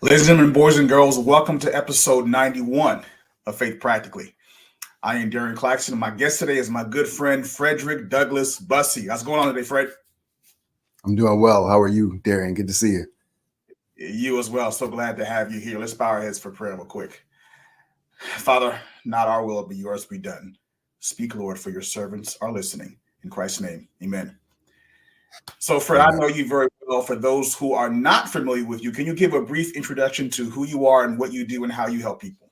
Ladies and gentlemen, boys and girls, welcome to episode 91 of Faith Practically. I am Darren Claxton, and my guest today is my good friend, Fredrick Douglas Bussey. How's it going on today, Fred? I'm doing well. How are you, Darren? Good to see you. You as well. So glad to have you here. Let's bow our heads for prayer real quick. Father, not our will, but yours be done. Speak, Lord, for your servants are listening. In Christ's name, amen. So, Fred, I know you very well. For those who are not familiar with you, can you give a brief introduction to who you are and what you do and how you help people?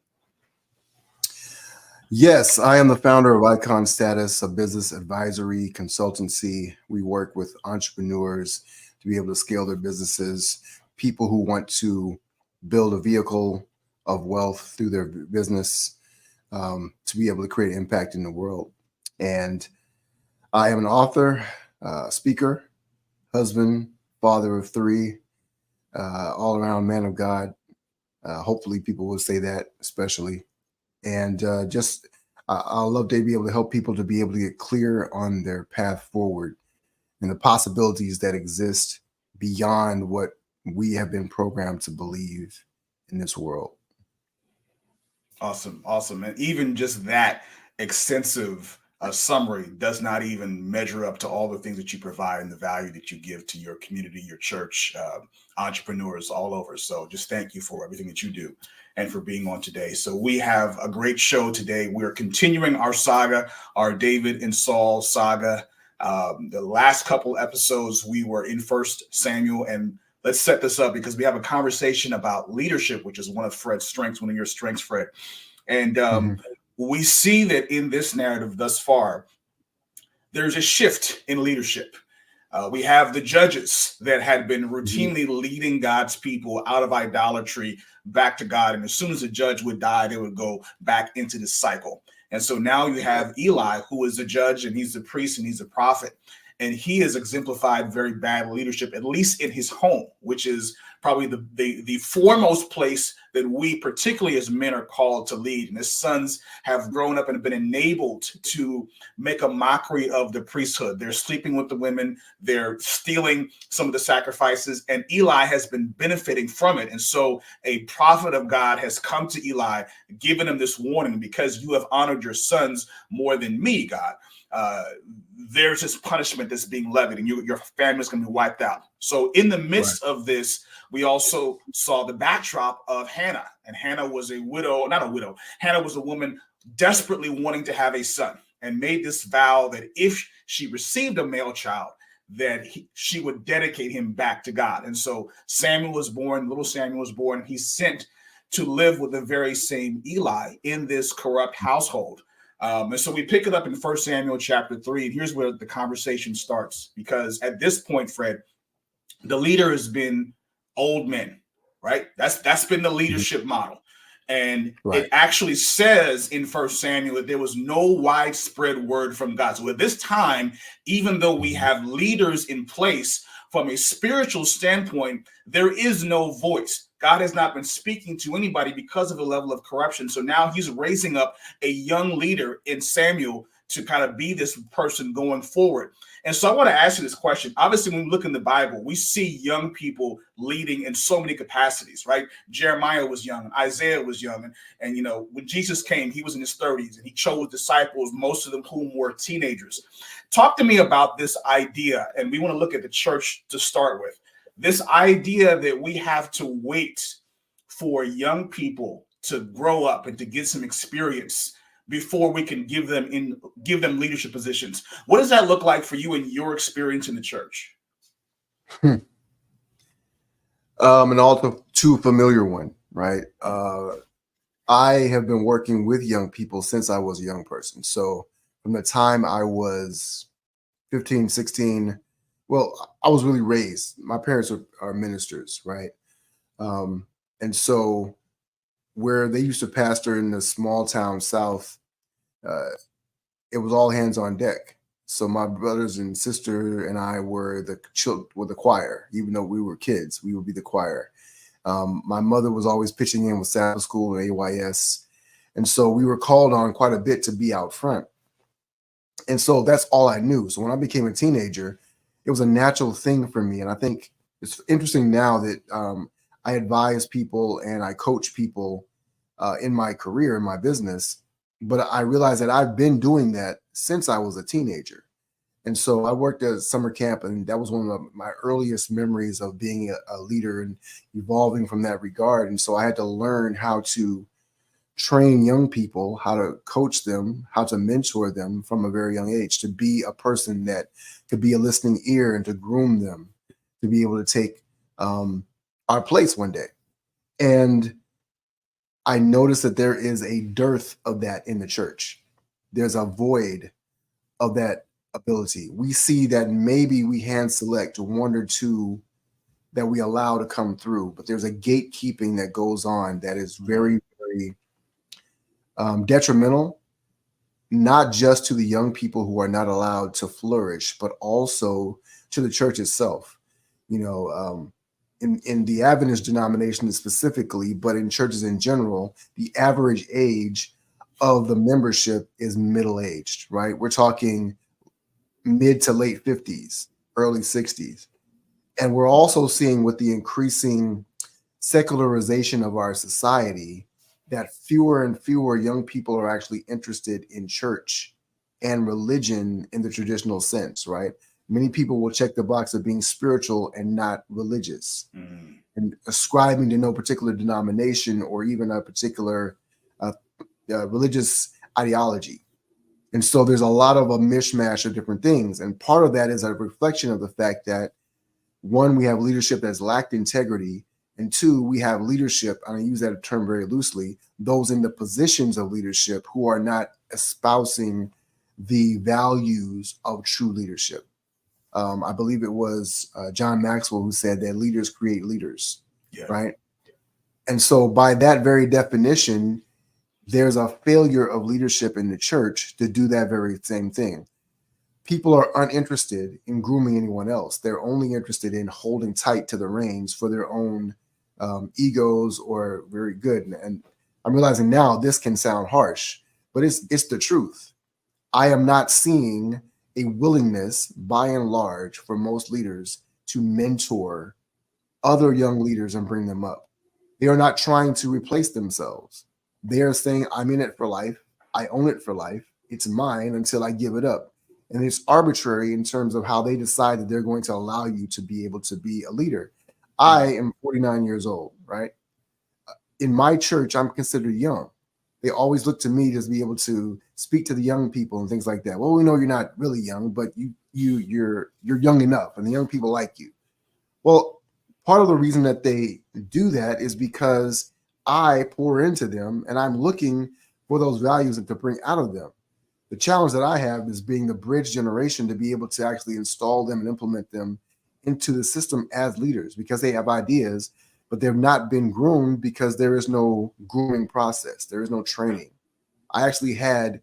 Yes, I am the founder of Icon Status, a business advisory consultancy. We work with entrepreneurs to be able to scale their businesses, people who want to build a vehicle of wealth through their business, to be able to create impact in the world. And I am an author, speaker, husband, father of three, all around man of God. Hopefully people will say that, especially. And I love to be able to help people to be able to get clear on their path forward and the possibilities that exist beyond what we have been programmed to believe in this world. Awesome. And even just that extensive summary does not even measure up to all the things that you provide and the value that you give to your community, your church, entrepreneurs all over. So just thank you for everything that you do and for being on today. So we have a great show today. We're continuing our saga, our David and Saul saga. The last couple episodes, we were in 1 Samuel, and let's set this up because we have a conversation about leadership, which is one of Fred's strengths, one of your strengths, Fred. And we see that in this narrative thus far, there's a shift in leadership. We have the judges that had been routinely leading God's people out of idolatry back to God. And as soon as a judge would die, they would go back into this cycle. And so now you have Eli, who is a judge, and he's a priest, and he's a prophet. And he has exemplified very bad leadership, at least in his home, which is probably the foremost place that we, particularly as men, are called to lead. And his sons have grown up and been enabled to make a mockery of the priesthood. They're sleeping with the women. They're stealing some of the sacrifices. And Eli has been benefiting from it. And so a prophet of God has come to Eli, giving him this warning: because you have honored your sons more than me, God, there's this punishment that's being levied, and your family's going to be wiped out. So in the midst of this, we also saw the backdrop of Hannah. And Hannah was a widow, not a widow. Hannah was a woman desperately wanting to have a son, and made this vow that if she received a male child, that she would dedicate him back to God. And so Samuel was born, little Samuel was born. He's sent to live with the very same Eli in this corrupt household. And so we pick it up in 1 Samuel chapter 3, and here's where the conversation starts. Because at this point, Fred, the leader has been old men, right? That's been the leadership model. And it actually says in 1 Samuel that there was no widespread word from God. So at this time, even though we have leaders in place, from a spiritual standpoint, there is no voice. God has not been speaking to anybody because of the level of corruption. So now he's raising up a young leader in Samuel to kind of be this person going forward. And so I want to ask you this question. Obviously, when we look in the Bible, we see young people leading in so many capacities, right? Jeremiah was young, Isaiah was young. And you know, when Jesus came, he was in his 30s, and he chose disciples, most of them whom were teenagers. Talk to me about this idea. And we want to look at the church to start with. This idea that we have to wait for young people to grow up and to get some experience before we can give them leadership positions. What does that look like for you in your experience in the church? An all too familiar one, right? I have been working with young people since I was a young person. So from the time I was 15, 16, well, I was really raised. My parents are ministers, right? And so where they used to pastor in the small town South, it was all hands on deck. So my brothers and sister and I were the choir. Even though we were kids, we would be the choir. My mother was always pitching in with Sabbath school and AYS. And so we were called on quite a bit to be out front. And so that's all I knew. So when I became a teenager, it was a natural thing for me. And I think it's interesting now that I advise people and I coach people in my career, in my business. But I realized that I've been doing that since I was a teenager. And so I worked at summer camp, and that was one of my earliest memories of being a leader and evolving from that regard. And so I had to learn how to train young people, how to coach them, how to mentor them from a very young age, to be a person that could be a listening ear and to groom them to be able to take our place one day. And I noticed that there is a dearth of that in the church. There's a void of that ability. We see that maybe we hand select one or two that we allow to come through, but there's a gatekeeping that goes on that is very, very detrimental, not just to the young people who are not allowed to flourish, but also to the church itself. You know, in the Adventist denomination specifically, but in churches in general, the average age of the membership is middle-aged, right? We're talking mid to late 50s, early 60s. And we're also seeing with the increasing secularization of our society that fewer and fewer young people are actually interested in church and religion in the traditional sense, right? Many people will check the box of being spiritual and not religious, and ascribing to no particular denomination or even a particular religious ideology. And so there's a lot of a mishmash of different things. And part of that is a reflection of the fact that, one, we have leadership that's lacked integrity. And two, we have leadership, and I use that term very loosely, those in the positions of leadership who are not espousing the values of true leadership. I believe it was John Maxwell who said that leaders create leaders, right? And so by that very definition, there's a failure of leadership in the church to do that very same thing. People are uninterested in grooming anyone else. They're only interested in holding tight to the reins for their own egos or very good. And I'm realizing now this can sound harsh, but it's the truth. I am not seeing a willingness, by and large, for most leaders to mentor other young leaders and bring them up. They are not trying to replace themselves. They are saying, I'm in it for life. I own it for life. It's mine until I give it up. And it's arbitrary in terms of how they decide that they're going to allow you to be able to be a leader. I am 49 years old, right? In my church, I'm considered young. They always look to me to be able to speak to the young people and things like that. Well, we know you're not really young, but you're young enough, and the young people like you. Well, part of the reason that they do that is because I pour into them, and I'm looking for those values to bring out of them. The challenge that I have is being the bridge generation to be able to actually install them and implement them into the system as leaders, because they have ideas, but they've not been groomed because there is no grooming process. There is no training. I actually had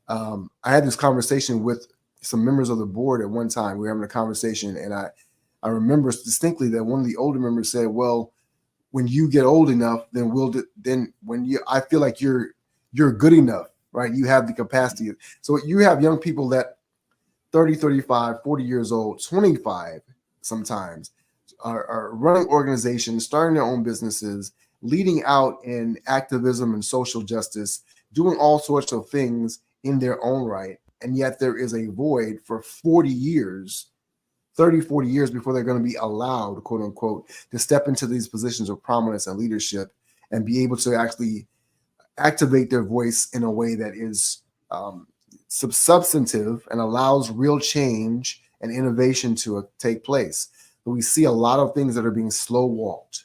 I had this conversation with some members of the board at one time. We were having a conversation, and I remember distinctly that one of the older members said, "Well, when you get old enough, then I feel like you're good enough, right? You have the capacity." So you have young people that 30, 35, 40 years old, 25 sometimes are running organizations, starting their own businesses, leading out in activism and social justice, doing all sorts of things in their own right. And yet there is a void for 40 years, 30, 40 years before they're going to be allowed, quote unquote, to step into these positions of prominence and leadership and be able to actually activate their voice in a way that is substantive and allows real change and innovation to take place. But we see a lot of things that are being slow walked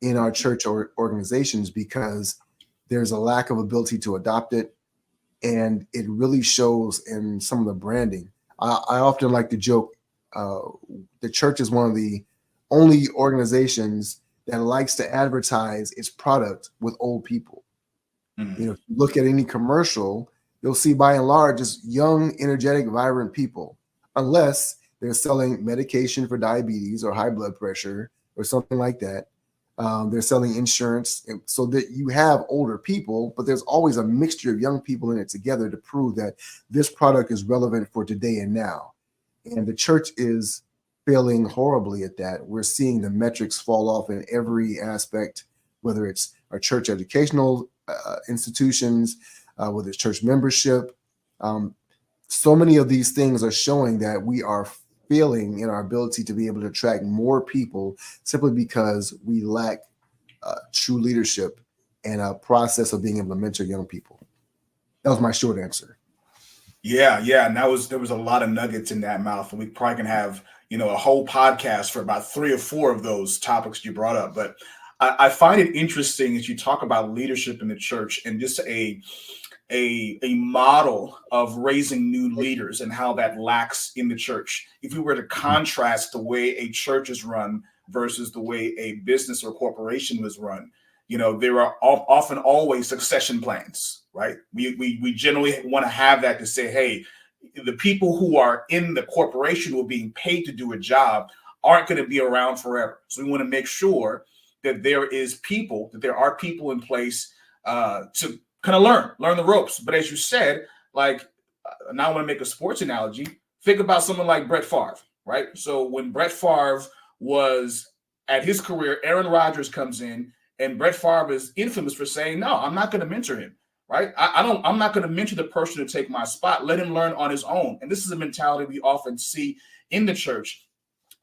in our church or organizations because there's a lack of ability to adopt it. And it really shows in some of the branding. I often like to joke, the church is one of the only organizations that likes to advertise its product with old people. You know, if you look at any commercial, you'll see by and large it's young, energetic, vibrant people, unless they're selling medication for diabetes or high blood pressure or something like that. They're selling insurance, so that you have older people, but there's always a mixture of young people in it together to prove that this product is relevant for today and now. And the church is failing horribly at that. We're seeing the metrics fall off in every aspect, whether it's our church educational institutions, whether it's church membership. So many of these things are showing that we are failing in our ability to be able to attract more people simply because we lack true leadership and a process of being able to mentor young people. That was my short answer. Yeah, and there was a lot of nuggets in that mouth, and we probably can have a whole podcast for about 3 or 4 of those topics you brought up. But I find it interesting as you talk about leadership in the church and just a model of raising new leaders and how that lacks in the church. If we were to contrast the way a church is run versus the way a business or corporation was run, there are often always succession plans, right? We generally want to have that to say, hey, the people who are in the corporation who are being paid to do a job aren't going to be around forever. So we want to make sure that there are people in place to kind of learn the ropes. But as you said, like, now I want to make a sports analogy. Think about someone like Brett Favre, right? So when Brett Favre was at his career, Aaron Rodgers comes in, and Brett Favre is infamous for saying, no, I'm not going to mentor him, right? I'm not going to mentor the person to take my spot. Let him learn on his own. And this is a mentality we often see in the church.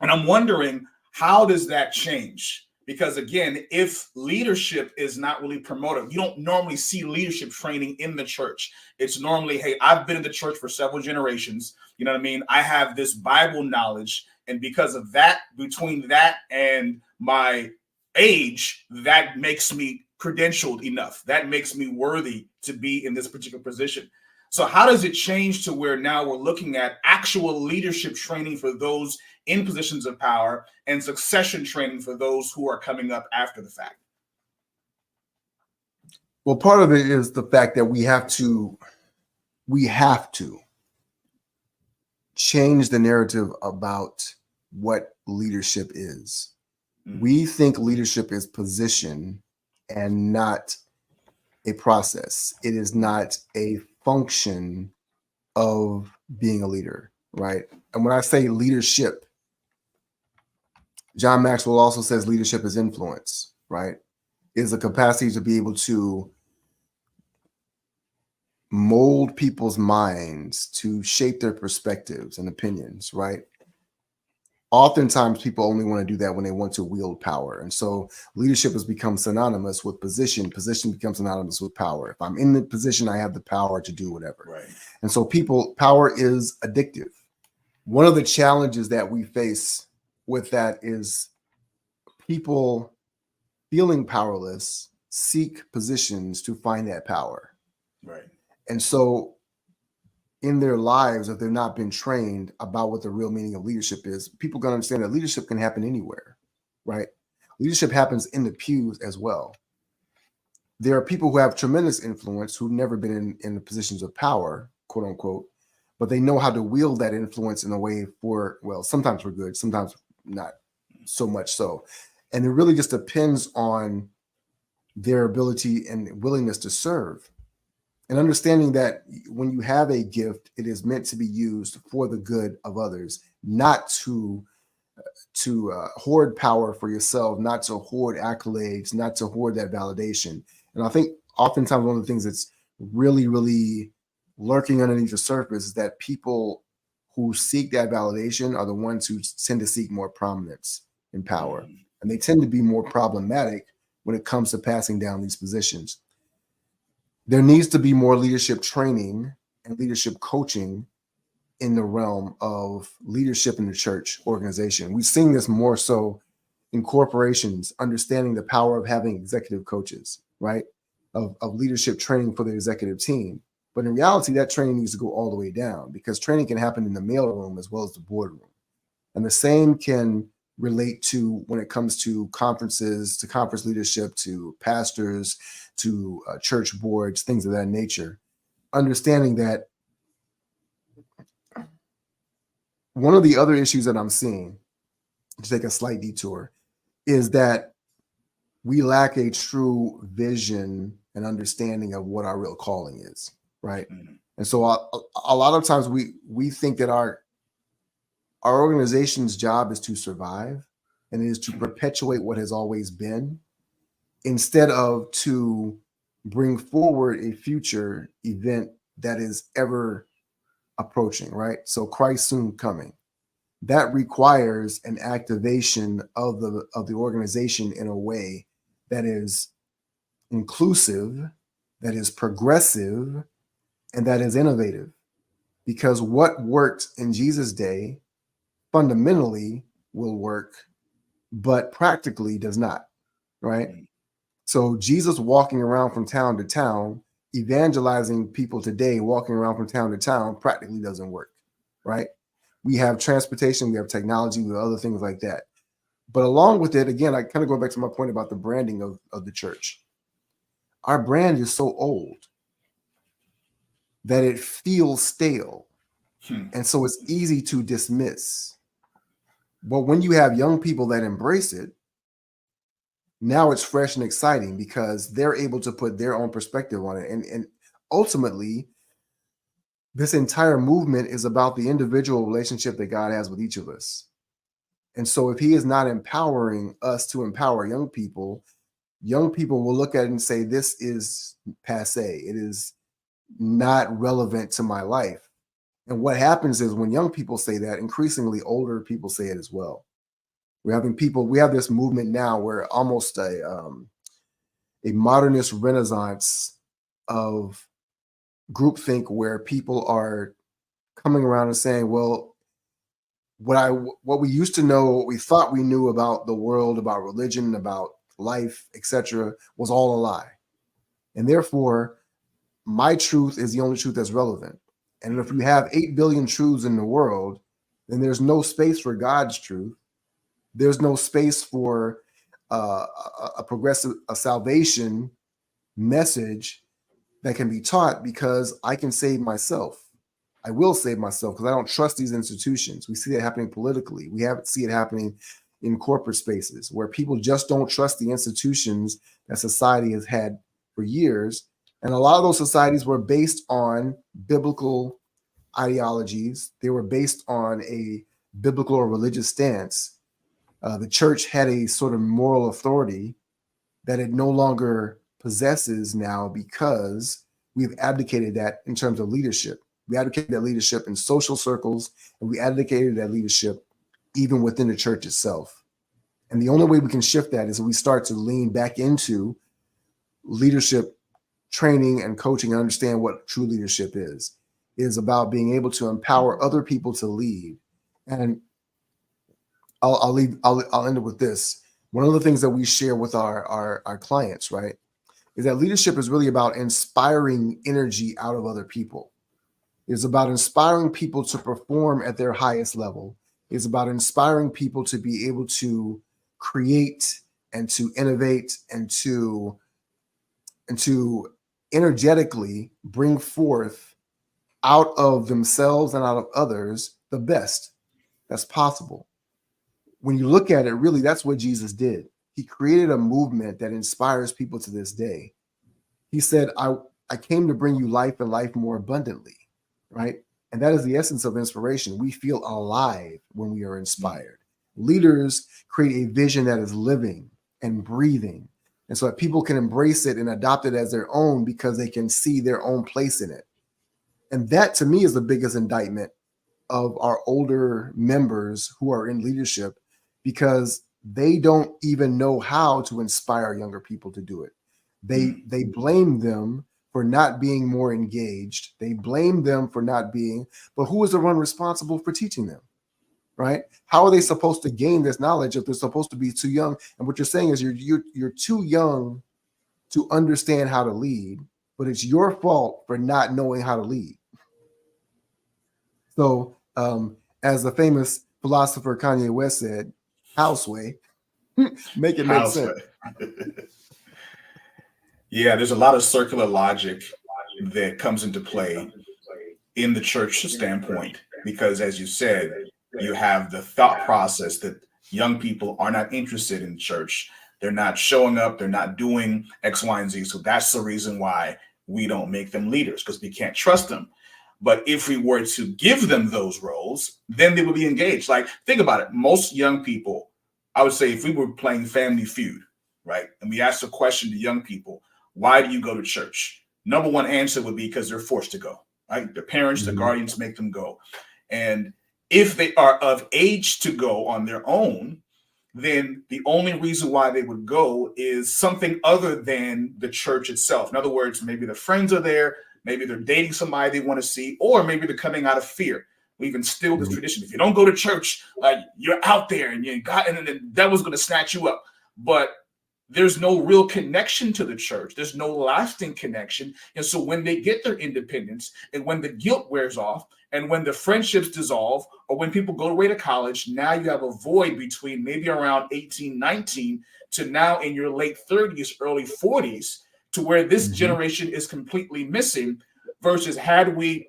And I'm wondering, how does that change? Because again, if leadership is not really promoted, you don't normally see leadership training in the church. It's normally, hey, I've been in the church for several generations. You know what I mean? I have this Bible knowledge. And because of that, between that and my age, that makes me credentialed enough. That makes me worthy to be in this particular position. So how does it change to where now we're looking at actual leadership training for those in positions of power and succession training for those who are coming up after the fact? Well, part of it is the fact that we have to change the narrative about what leadership is. Mm-hmm. We think leadership is position and not a process. It is not a function of being a leader, right? And when I say leadership, John Maxwell also says leadership is influence, right? It is a capacity to be able to mold people's minds, to shape their perspectives and opinions, right? Oftentimes people only want to do that when they want to wield power. And so leadership has become synonymous with position. Position becomes synonymous with power. If I'm in the position, I have the power to do whatever. Right. And so power is addictive. One of the challenges that we face with that is people feeling powerless seek positions to find that power. Right. And so in their lives, if they've not been trained about what the real meaning of leadership is, people can understand that leadership can happen anywhere, right? Leadership happens in the pews as well. There are people who have tremendous influence who've never been in the positions of power, quote unquote, but they know how to wield that influence in a way sometimes for good, sometimes not so much so. And it really just depends on their ability and willingness to serve. And understanding that when you have a gift, it is meant to be used for the good of others, not to hoard power for yourself, not to hoard accolades, not to hoard that validation. And I think oftentimes one of the things that's really, really lurking underneath the surface is that people who seek that validation are the ones who tend to seek more prominence and power. And they tend to be more problematic when it comes to passing down these positions. There needs to be more leadership training and leadership coaching in the realm of leadership in the church organization. We've seen this more so in corporations, understanding the power of having executive coaches, right? Of leadership training for the executive team. But in reality, that training needs to go all the way down, because training can happen in the mailroom as well as the boardroom. And the same can relate to when it comes to conferences, to conference leadership, to pastors, to church boards, things of that nature. Understanding that one of the other issues that I'm seeing, to take a slight detour, is that we lack a true vision and understanding of what our real calling is, right? Mm-hmm. And so a lot of times we think that our our organization's job is to survive, and it is to perpetuate what has always been, instead of to bring forward a future event that is ever approaching, right? So Christ soon coming. That requires an activation of the organization in a way that is inclusive, that is progressive, and that is innovative. Because what worked in Jesus' day fundamentally will work, but practically does not, right? So Jesus walking around from town to town, evangelizing people today, walking around from town to town, practically doesn't work, right? We have transportation, we have technology, we have other things like that. But along with it, again, I kind of go back to my point about the branding of the church. Our brand is so old that it feels stale. And so it's easy to dismiss. But when you have young people that embrace it, now it's fresh and exciting because they're able to put their own perspective on it. And ultimately, this entire movement is about the individual relationship that God has with each of us. And so if he is not empowering us to empower young people will look at it and say, this is passe. It is not relevant to my life. And what happens is when young people say that, increasingly older people say it as well. We have this movement now where almost a modernist renaissance of groupthink, where people are coming around and saying, well, what we used to know, what we thought we knew about the world, about religion, about life, etc., was all a lie. And therefore, my truth is the only truth that's relevant. And if you have 8 billion truths in the world, then there's no space for God's truth. There's no space for a progressive, a salvation message that can be taught, because I can save myself. I will save myself because I don't trust these institutions. We see that happening politically. We see it happening in corporate spaces where people just don't trust the institutions that society has had for years. And a lot of those societies were based on biblical ideologies. They were based on a biblical or religious stance. The church had a sort of moral authority that it no longer possesses now, because we've abdicated that in terms of leadership. We advocated that leadership in social circles, and we advocated that leadership even within the church itself. And the only way we can shift that is if we start to lean back into leadership training and coaching and understand what true leadership is. It is about being able to empower other people to lead. And I'll end it with this. One of the things that we share with our clients, right, is that leadership is really about inspiring energy out of other people. It's about inspiring people to perform at their highest level. It's about inspiring people to be able to create and to innovate and to energetically bring forth out of themselves and out of others the best that's possible. When you look at it, really, that's what Jesus did. He created a movement that inspires people to this day. He said, I came to bring you life and life more abundantly, right? And that is the essence of inspiration. We feel alive when we are inspired. Leaders create a vision that is living and breathing. And so that people can embrace it and adopt it as their own because they can see their own place in it. And that, to me, is the biggest indictment of our older members who are in leadership, because they don't even know how to inspire younger people to do it. They blame them for not being more engaged. They blame them for not being, but who is the one responsible for teaching them, right? How are they supposed to gain this knowledge if they're supposed to be too young? And what you're saying is you're too young to understand how to lead, but it's your fault for not knowing how to lead. So as the famous philosopher Kanye West said, houseway, make it make sense. Yeah, there's a lot of circular logic that comes into play in the church standpoint, because as you said, you have the thought process that young people are not interested in church. They're not showing up. They're not doing X, Y, and Z. So that's the reason why we don't make them leaders, because we can't trust them. But if we were to give them those roles, then they would be engaged. Like, think about it. Most young people, I would say, if we were playing Family Feud, right, and we asked a question to young people, why do you go to church? Number one answer would be because they're forced to go, right? The parents, the guardians make them go. And if they are of age to go on their own, then the only reason why they would go is something other than the church itself. In other words, maybe their friends are there, maybe they're dating somebody they want to see, or maybe they're coming out of fear. We've instilled this tradition. If you don't go to church, you're out there and you got, and then the devil's going to snatch you up. But there's no real connection to the church. There's no lasting connection. And so when they get their independence, and when the guilt wears off, and when the friendships dissolve, or when people go away to college, now you have a void between maybe around 18, 19 to now in your late 30s, early 40s, to where this generation is completely missing, versus had we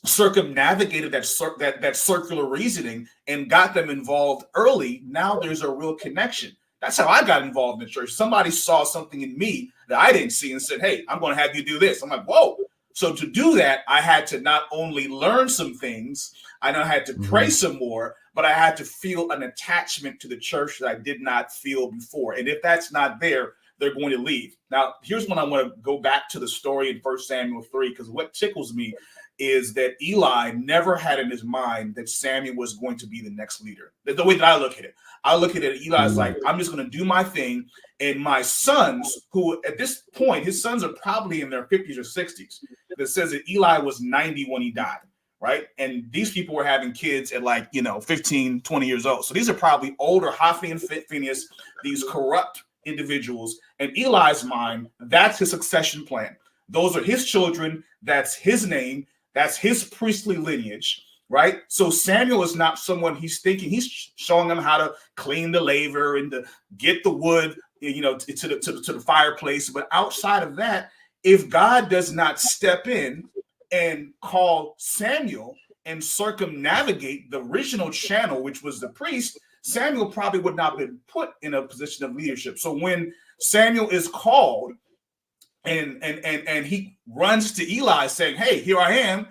circumnavigated that circular reasoning and got them involved early, now there's a real connection. That's how I got involved in the church. Somebody saw something in me that I didn't see and said, hey, I'm going to have you do this. I'm like, whoa. So to do that, I had to not only learn some things, I had to pray some more, but I had to feel an attachment to the church that I did not feel before. And if that's not there, they're going to leave. Now, here's when I want to go back to the story in 1 Samuel 3, because what tickles me is that Eli never had in his mind that Samuel was going to be the next leader. The way that I look at it, Eli's like, I'm just going to do my thing. And my sons, who at this point, his sons are probably in their 50s or 60s. That says that Eli was 90 when he died, right? And these people were having kids at 15, 20 years old. So these are probably older, Hophni and Phinehas, these corrupt individuals. In Eli's mind, that's his succession plan. Those are his children. That's his name. That's his priestly lineage, right? So Samuel is not someone he's showing them how to clean the laver and to get the wood, to the fireplace. But outside of that, if God does not step in and call Samuel and circumnavigate the original channel, which was the priest, Samuel probably would not have been put in a position of leadership. So when Samuel is called, and he runs to Eli saying, hey, here I am.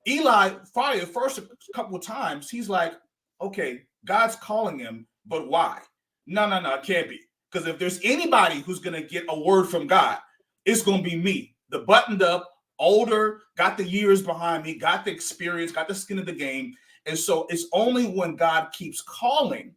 Eli, probably the first couple of times, he's like, okay, God's calling him, but why? No, it can't be. Because if there's anybody who's going to get a word from God, it's going to be me. The buttoned up, older, got the years behind me, got the experience, got the skin of the game. And so it's only when God keeps calling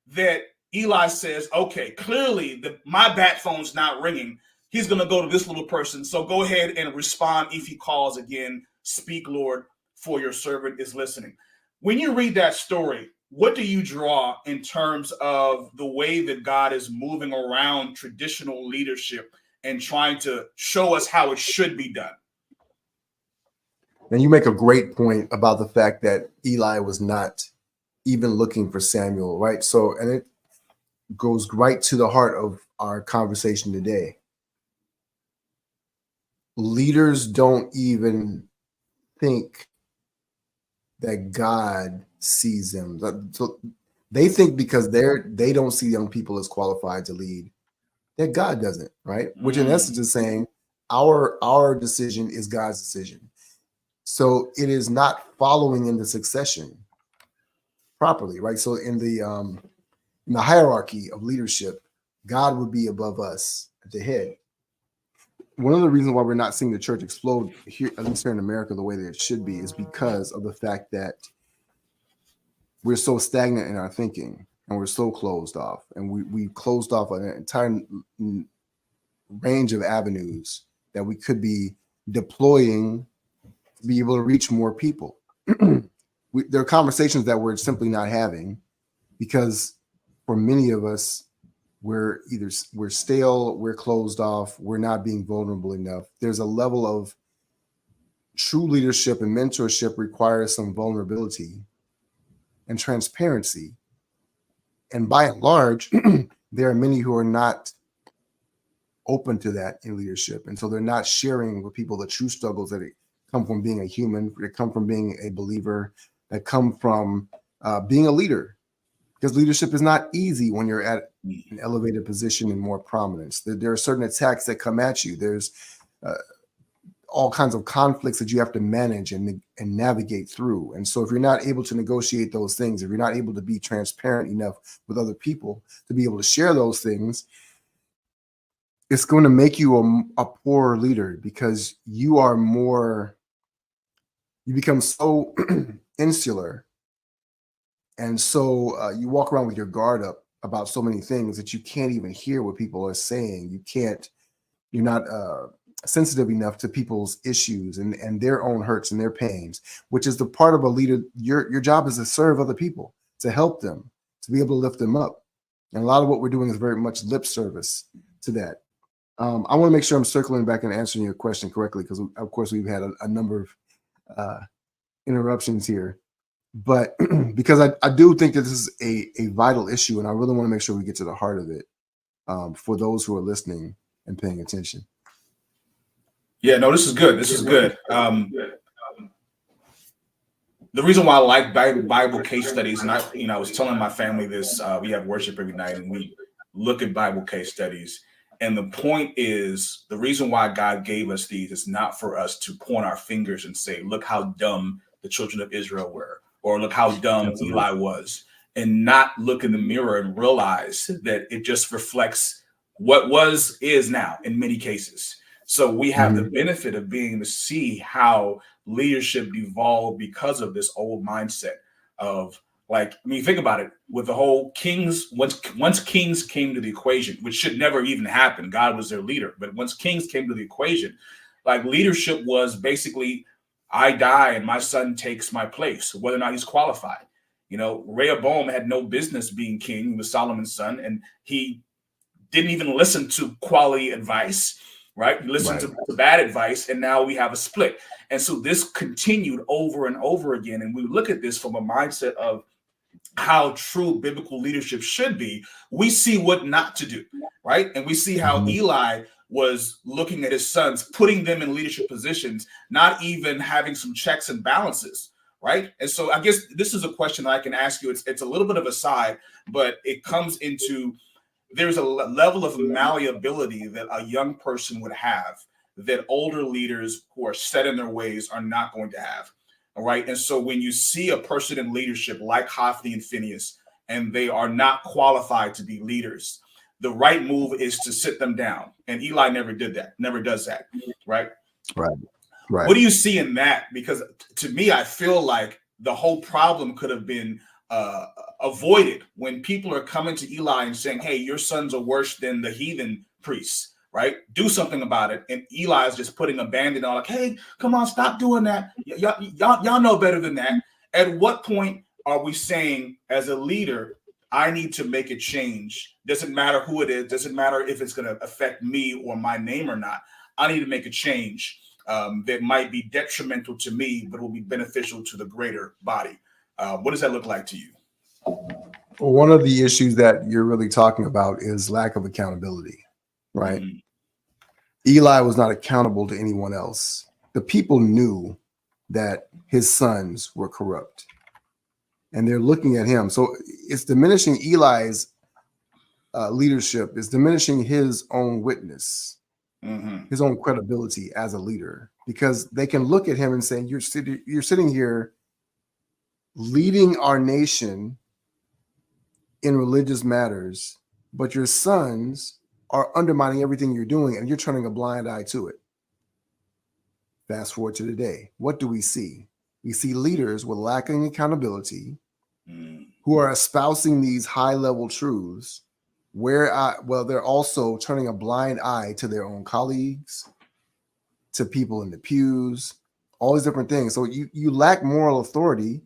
that Eli says, okay, clearly my bat phone's not ringing. He's going to go to this little person. So go ahead and respond if he calls again. Speak, Lord, for your servant is listening. When you read that story, what do you draw in terms of the way that God is moving around traditional leadership and trying to show us how it should be done? And you make a great point about the fact that Eli was not even looking for Samuel, right? So, and it goes right to the heart of our conversation today. Leaders don't even think that God sees them. So they think because they don't see young people as qualified to lead, that God doesn't, right? Which in essence is saying our decision is God's decision. So it is not following in the succession properly, right? So in the hierarchy of leadership, God would be above us at the head. One of the reasons why we're not seeing the church explode here, at least here in America, the way that it should be, is because of the fact that we're so stagnant in our thinking and we're so closed off, and we closed off an entire range of avenues that we could be deploying to be able to reach more people. There are conversations that we're simply not having because for many of us, we're stale, we're closed off, we're not being vulnerable enough. There's a level of true leadership and mentorship requires some vulnerability and transparency. And by and large, there are many who are not open to that in leadership. And so they're not sharing with people the true struggles that come from being a human, that come from being a believer, that come from being a leader. Because leadership is not easy when you're at an elevated position and more prominence. There are certain attacks that come at you. There's all kinds of conflicts that you have to manage and navigate through. And so if you're not able to negotiate those things, if you're not able to be transparent enough with other people to be able to share those things, it's going to make you a poorer leader, because you become so insular. And so you walk around with your guard up about so many things that you can't even hear what people are saying. You're not sensitive enough to people's issues and their own hurts and their pains, which is the part of a leader. Your job is to serve other people, to help them, to be able to lift them up. And a lot of what we're doing is very much lip service to that. I want to make sure I'm circling back and answering your question correctly, because of course we've had a number of interruptions here. But because I do think that this is a vital issue, and I really want to make sure we get to the heart of it for those who are listening and paying attention. Yeah, no, this is good. This is good. The reason why I like Bible case studies, and I was telling my family this, we have worship every night and we look at Bible case studies. And the point is, the reason why God gave us these is not for us to point our fingers and say, look how dumb the children of Israel were, or look how dumb Eli was, and not look in the mirror and realize that it just reflects what is now in many cases. So we have the benefit of being able to see how leadership devolved because of this old mindset of, like, I mean, think about it, with the whole kings, once kings came to the equation, which should never even happen, God was their leader. But once kings came to the equation, like, leadership was basically, I die and my son takes my place, whether or not he's qualified. You know, Rehoboam had no business being king. He was Solomon's son, and he didn't even listen to quality advice, right? He listened to bad advice, and now we have a split. And so this continued over and over again. And we look at this from a mindset of how true biblical leadership should be. We see what not to do, right? And we see how Eli was looking at his sons, putting them in leadership positions, not even having some checks and balances, right? And so I guess this is a question that I can ask you. It's a little bit of a side, but it comes into, there's a level of malleability that a young person would have that older leaders who are set in their ways are not going to have. All right. And so when you see a person in leadership like Hophni and Phinehas, and they are not qualified to be leaders, the right move is to sit them down. And Eli never does that. Right. Right. What do you see in that? Because to me, I feel like the whole problem could have been avoided when people are coming to Eli and saying, hey, your sons are worse than the heathen priests. Right? Do something about it. And Eli is just putting a band-aid on, like, hey, come on, stop doing that. Y'all know better than that. At what point are we saying, as a leader, I need to make a change? Doesn't matter who it is. Doesn't matter if it's going to affect me or my name or not. I need to make a change that might be detrimental to me, but will be beneficial to the greater body. What does that look like to you? Well, one of the issues that you're really talking about is lack of accountability, right? Eli was not accountable to anyone else. The people knew that his sons were corrupt, and they're looking at him. So it's diminishing Eli's leadership. It's diminishing his own witness, his own credibility as a leader, because they can look at him and say, you're sitting here leading our nation in religious matters, but your sons are undermining everything you're doing, and you're turning a blind eye to it. Fast forward to today. What do we see? We see leaders with lacking accountability who are espousing these high-level truths well, they're also turning a blind eye to their own colleagues, to people in the pews, all these different things. So you lack moral authority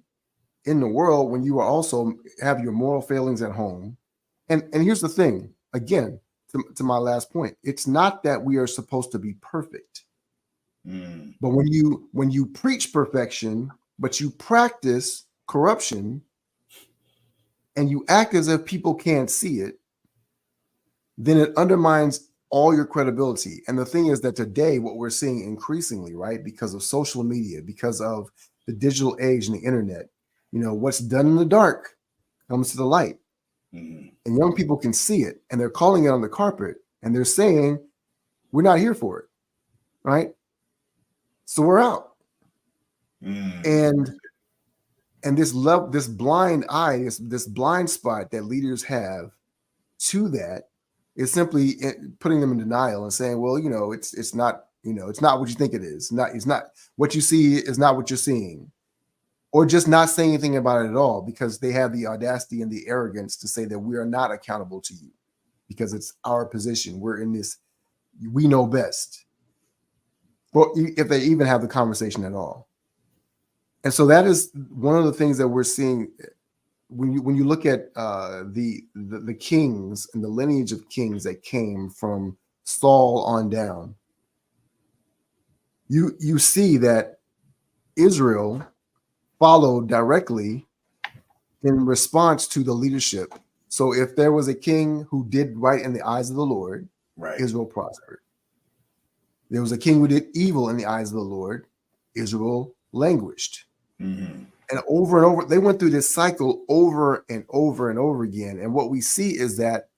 in the world when you are also have your moral failings at home. And here's the thing, again, to my last point, it's not that we are supposed to be perfect. But when you preach perfection, but you practice corruption, and you act as if people can't see it, then it undermines all your credibility. And the thing is that today, what we're seeing increasingly, right, because of social media, because of the digital age and the internet, what's done in the dark comes to the light. And young people can see it, and they're calling it on the carpet, and they're saying, we're not here for it, right? So we're out. Mm. And this blind eye, this blind spot that leaders have to that is simply putting them in denial and saying, well, it's not, it's not what you think it is. It's not what you see is not what you're seeing. Or just not saying anything about it at all, because they have the audacity and the arrogance to say that we are not accountable to you because it's our position. We're in this, we know best. Well, if they even have the conversation at all. And so that is one of the things that we're seeing when you look at the kings and the lineage of kings that came from Saul on down. You see that Israel followed directly in response to the leadership. So if there was a king who did right in the eyes of the Lord, Right. Israel prospered. There was a king who did evil in the eyes of the Lord, Israel languished. Mm-hmm. And over, they went through this cycle over and over and over again. And what we see is that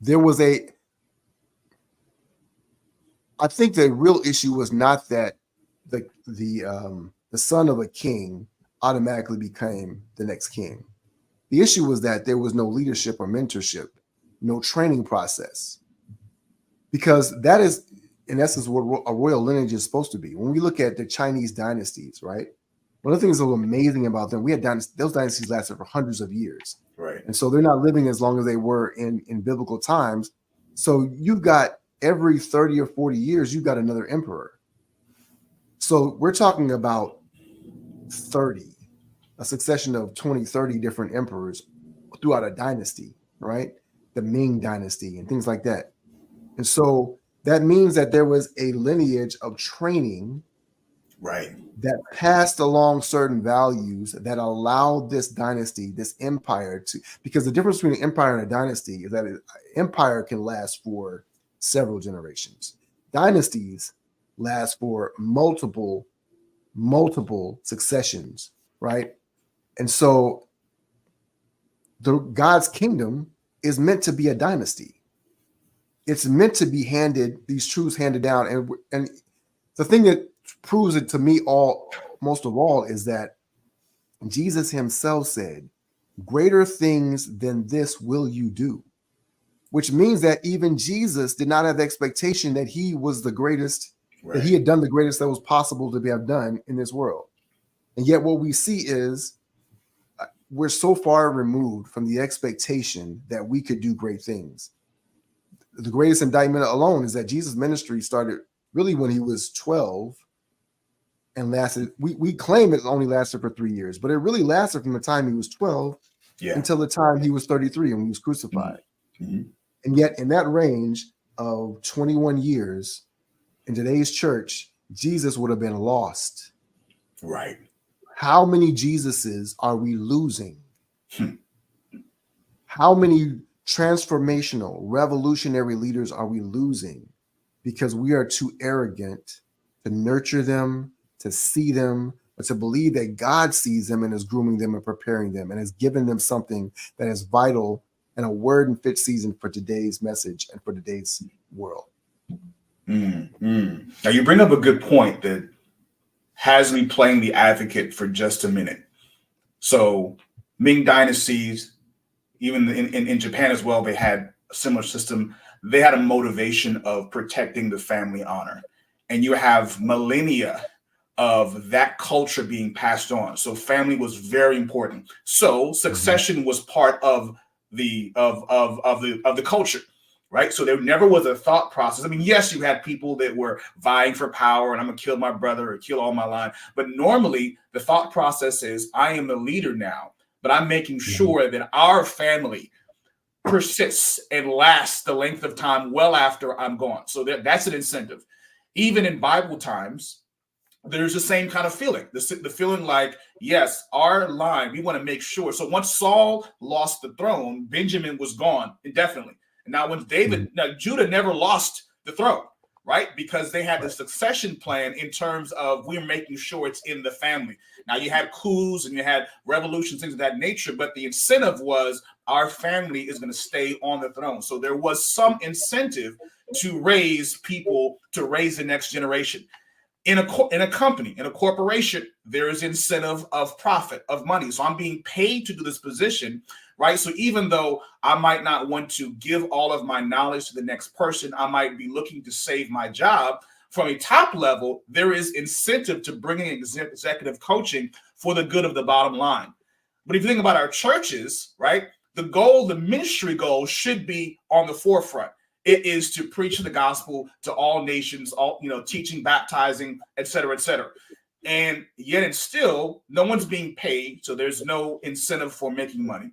there was I think the real issue was not that the son of a king automatically became the next king. The issue was that there was no leadership or mentorship, no training process. Because that is, in essence, what a royal lineage is supposed to be. When we look at the Chinese dynasties, right? One of the things that was amazing about them, we had those dynasties lasted for hundreds of years. Right. And so they're not living as long as they were in biblical times. So you've got every 30 or 40 years, you've got another emperor. So we're talking about 30, a succession of 20, 30 different emperors throughout a dynasty, right? The Ming dynasty and things like that. And so that means that there was a lineage of training, right, that passed along certain values that allowed this dynasty, this empire to, because the difference between an empire and a dynasty is that an empire can last for several generations. Dynasties last for multiple successions, right? And so God's kingdom is meant to be a dynasty. It's meant to be these truths handed down. And the thing that proves it to me most of all is that Jesus himself said, greater things than this will you do, which means that even Jesus did not have the expectation that he was the greatest, right, that he had done the greatest that was possible to have done in this world. And yet what we see is we're so far removed from the expectation that we could do great things. The greatest indictment alone is that Jesus' ministry started really when he was 12 and lasted. We claim it only lasted for 3 years, but it really lasted from the time he was 12 until the time he was 33 and he was crucified. Mm-hmm. And yet in that range of 21 years in today's church, Jesus would have been lost. Right. How many Jesuses are we losing? How many transformational, revolutionary leaders are we losing because we are too arrogant to nurture them, to see them, but to believe that God sees them and is grooming them and preparing them and has given them something that is vital and a word and fit season for today's message and for today's world. Mm-hmm. Now you bring up a good point that has me playing the advocate for just a minute. So Ming dynasties, even in Japan as well, they had a similar system. They had a motivation of protecting the family honor. And you have millennia of that culture being passed on. So family was very important. So succession was part of the culture, right? So there never was a thought process. I mean, yes, you had people that were vying for power and I'm gonna kill my brother or kill all my line. But normally the thought process is I am the leader now, but I'm making sure that our family persists and lasts the length of time well after I'm gone. So that's an incentive. Even in Bible times, there's the same kind of feeling. The feeling like, yes, our line, we want to make sure. So once Saul lost the throne, Benjamin was gone indefinitely. And now when Judah never lost the throne, right? Because they had the succession plan in terms of we're making sure it's in the family. Now you had coups and you had revolutions, things of that nature, but the incentive was our family is going to stay on the throne. So there was some incentive to raise people, to raise the next generation. In a company, in a corporation, there is incentive of profit, of money. So I'm being paid to do this position, right? So even though I might not want to give all of my knowledge to the next person, I might be looking to save my job. From a top level, there is incentive to bringing executive coaching for the good of the bottom line. But if you think about our churches, right, the goal, the ministry goal should be on the forefront. It is to preach the gospel to all nations, all, teaching, baptizing, et cetera, et cetera. And yet and still, no one's being paid. So there's no incentive for making money,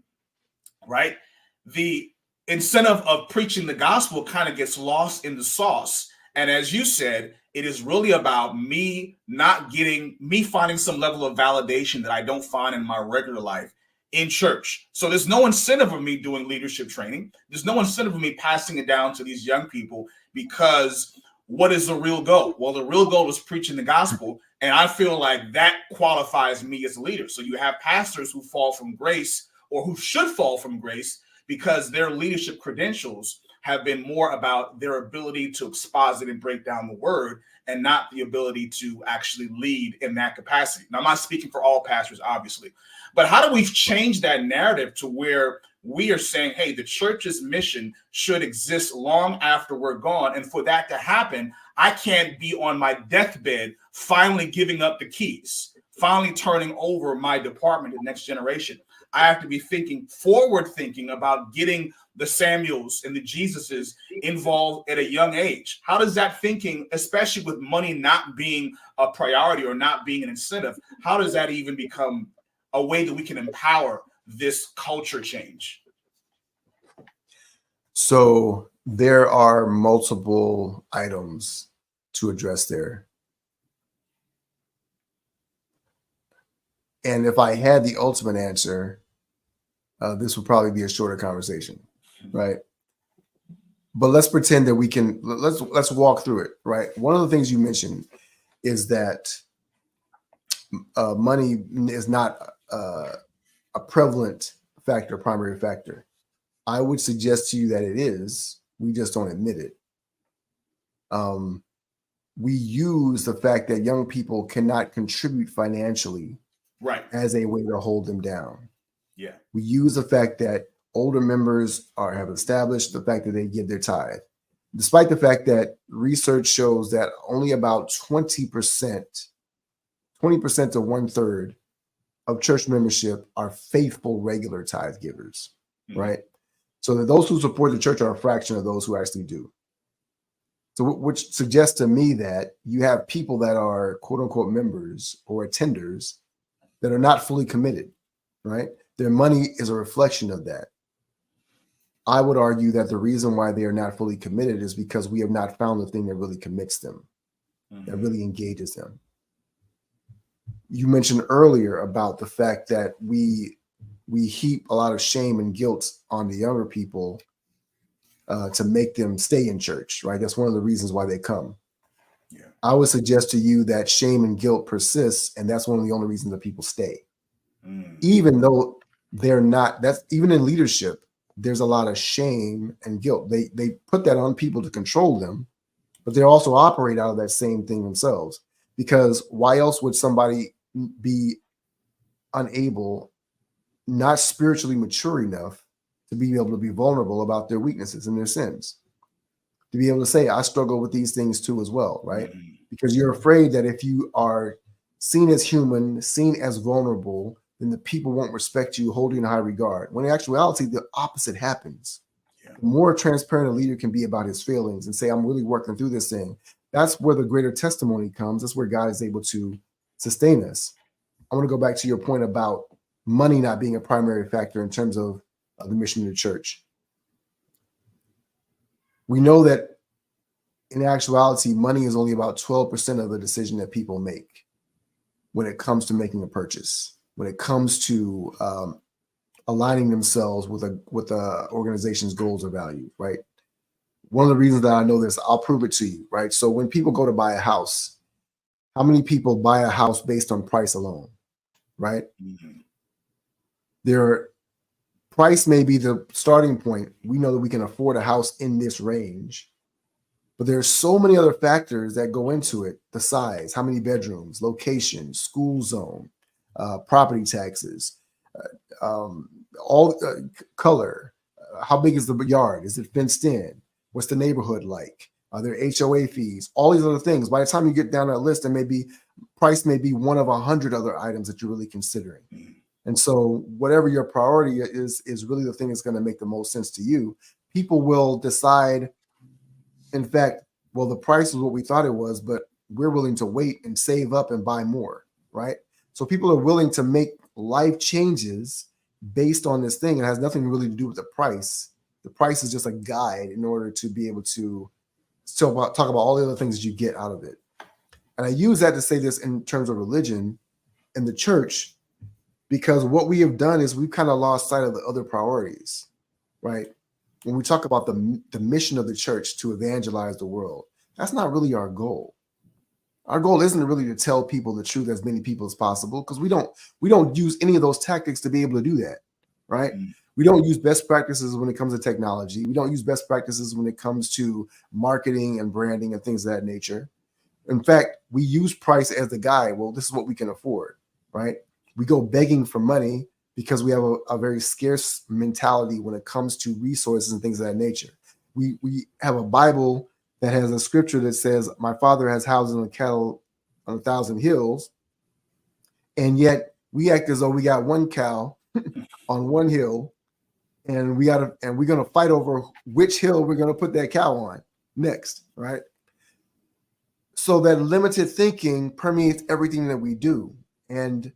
right? The incentive of preaching the gospel kind of gets lost in the sauce. And as you said, it is really about me finding some level of validation that I don't find in my regular life in church. So there's no incentive of me doing leadership training. There's no incentive of me passing it down to these young people, because what is the real goal? Well, the real goal is preaching the gospel. And I feel like that qualifies me as a leader. So you have pastors who fall from grace, or who should fall from grace, because their leadership credentials have been more about their ability to exposit and break down the word, and not the ability to actually lead in that capacity. Now, I'm not speaking for all pastors, obviously, but how do we change that narrative to where we are saying, hey, the church's mission should exist long after we're gone? And for that to happen, I can't be on my deathbed finally giving up the keys, finally turning over my department to the next generation. I have to be forward thinking about getting the Samuels and the Jesuses involved at a young age. How does that thinking, especially with money not being a priority or not being an incentive, how does that even become a way that we can empower this culture change? So there are multiple items to address there. And if I had the ultimate answer, this would probably be a shorter conversation, right? But let's pretend that we can, let's walk through it, right? One of the things you mentioned is that money is not a prevalent factor, primary factor. I would suggest to you that it is. We just don't admit it. We use the fact that young people cannot contribute financially, right, as a way to hold them down. Yeah. We use the fact that older members have established the fact that they give their tithe, despite the fact that research shows that only about 20% to 1/3 of church membership are faithful, regular tithe givers, right? So that those who support the church are a fraction of those who actually do. So which suggests to me that you have people that are quote unquote members or attenders that are not fully committed, right? Their money is a reflection of that. I would argue that the reason why they are not fully committed is because we have not found the thing that really commits them, that really engages them. You mentioned earlier about the fact that we heap a lot of shame and guilt on the younger people to make them stay in church, right? That's one of the reasons why they come. Yeah. I would suggest to you that shame and guilt persists, and that's one of the only reasons that people stay. Even though they're not, that's even in leadership, there's a lot of shame and guilt. They put that on people to control them, but they also operate out of that same thing themselves. Because why else would somebody be unable, not spiritually mature enough to be able to be vulnerable about their weaknesses and their sins? To be able to say, I struggle with these things too as well, right? Because you're afraid that if you are seen as human, seen as vulnerable, then the people won't respect you, hold you in high regard. When in actuality, the opposite happens. Yeah. The more transparent a leader can be about his feelings and say, I'm really working through this thing, that's where the greater testimony comes. That's where God is able to sustain us. I want to go back to your point about money not being a primary factor in terms of the mission of the church. We know that in actuality, money is only about 12% of the decision that people make when it comes to making a purchase, when it comes to aligning themselves with a organization's goals or values, right? One of the reasons that I know this, I'll prove it to you, right? So when people go to buy a house, how many people buy a house based on price alone, right? Their price may be the starting point. We know that we can afford a house in this range, But there's so many other factors that go into it: the size, how many bedrooms, location, school zone, property taxes, all color, how big is the yard? Is it fenced in? What's the neighborhood like? Are there HOA fees? All these other things. By the time you get down that list, price may be one of 100 other items that you're really considering. And so whatever your priority is really the thing that's going to make the most sense to you. People will decide, in fact, well, the price is what we thought it was, but we're willing to wait and save up and buy more, right? So people are willing to make life changes based on this thing. It has nothing really to do with the price. The price is just a guide in order to be able to talk about all the other things that you get out of it. And I use that to say this in terms of religion and the church, because what we have done is we've kind of lost sight of the other priorities, right? When we talk about the mission of the church to evangelize the world, that's not really our goal. Our goal isn't really to tell people the truth, as many people as possible, because we don't use any of those tactics to be able to do that, right? We don't use best practices when it comes to technology. We don't use best practices when it comes to marketing and branding and things of that nature. In fact, we use price as the guide. Well, this is what we can afford, right? We go begging for money because we have a very scarce mentality when it comes to resources and things of that nature. We have a Bible that has a scripture that says, "My Father has houses and cattle on 1,000 hills," and yet we act as though we got one cow on one hill, and we're gonna fight over which hill we're gonna put that cow on next, right? So that limited thinking permeates everything that we do, and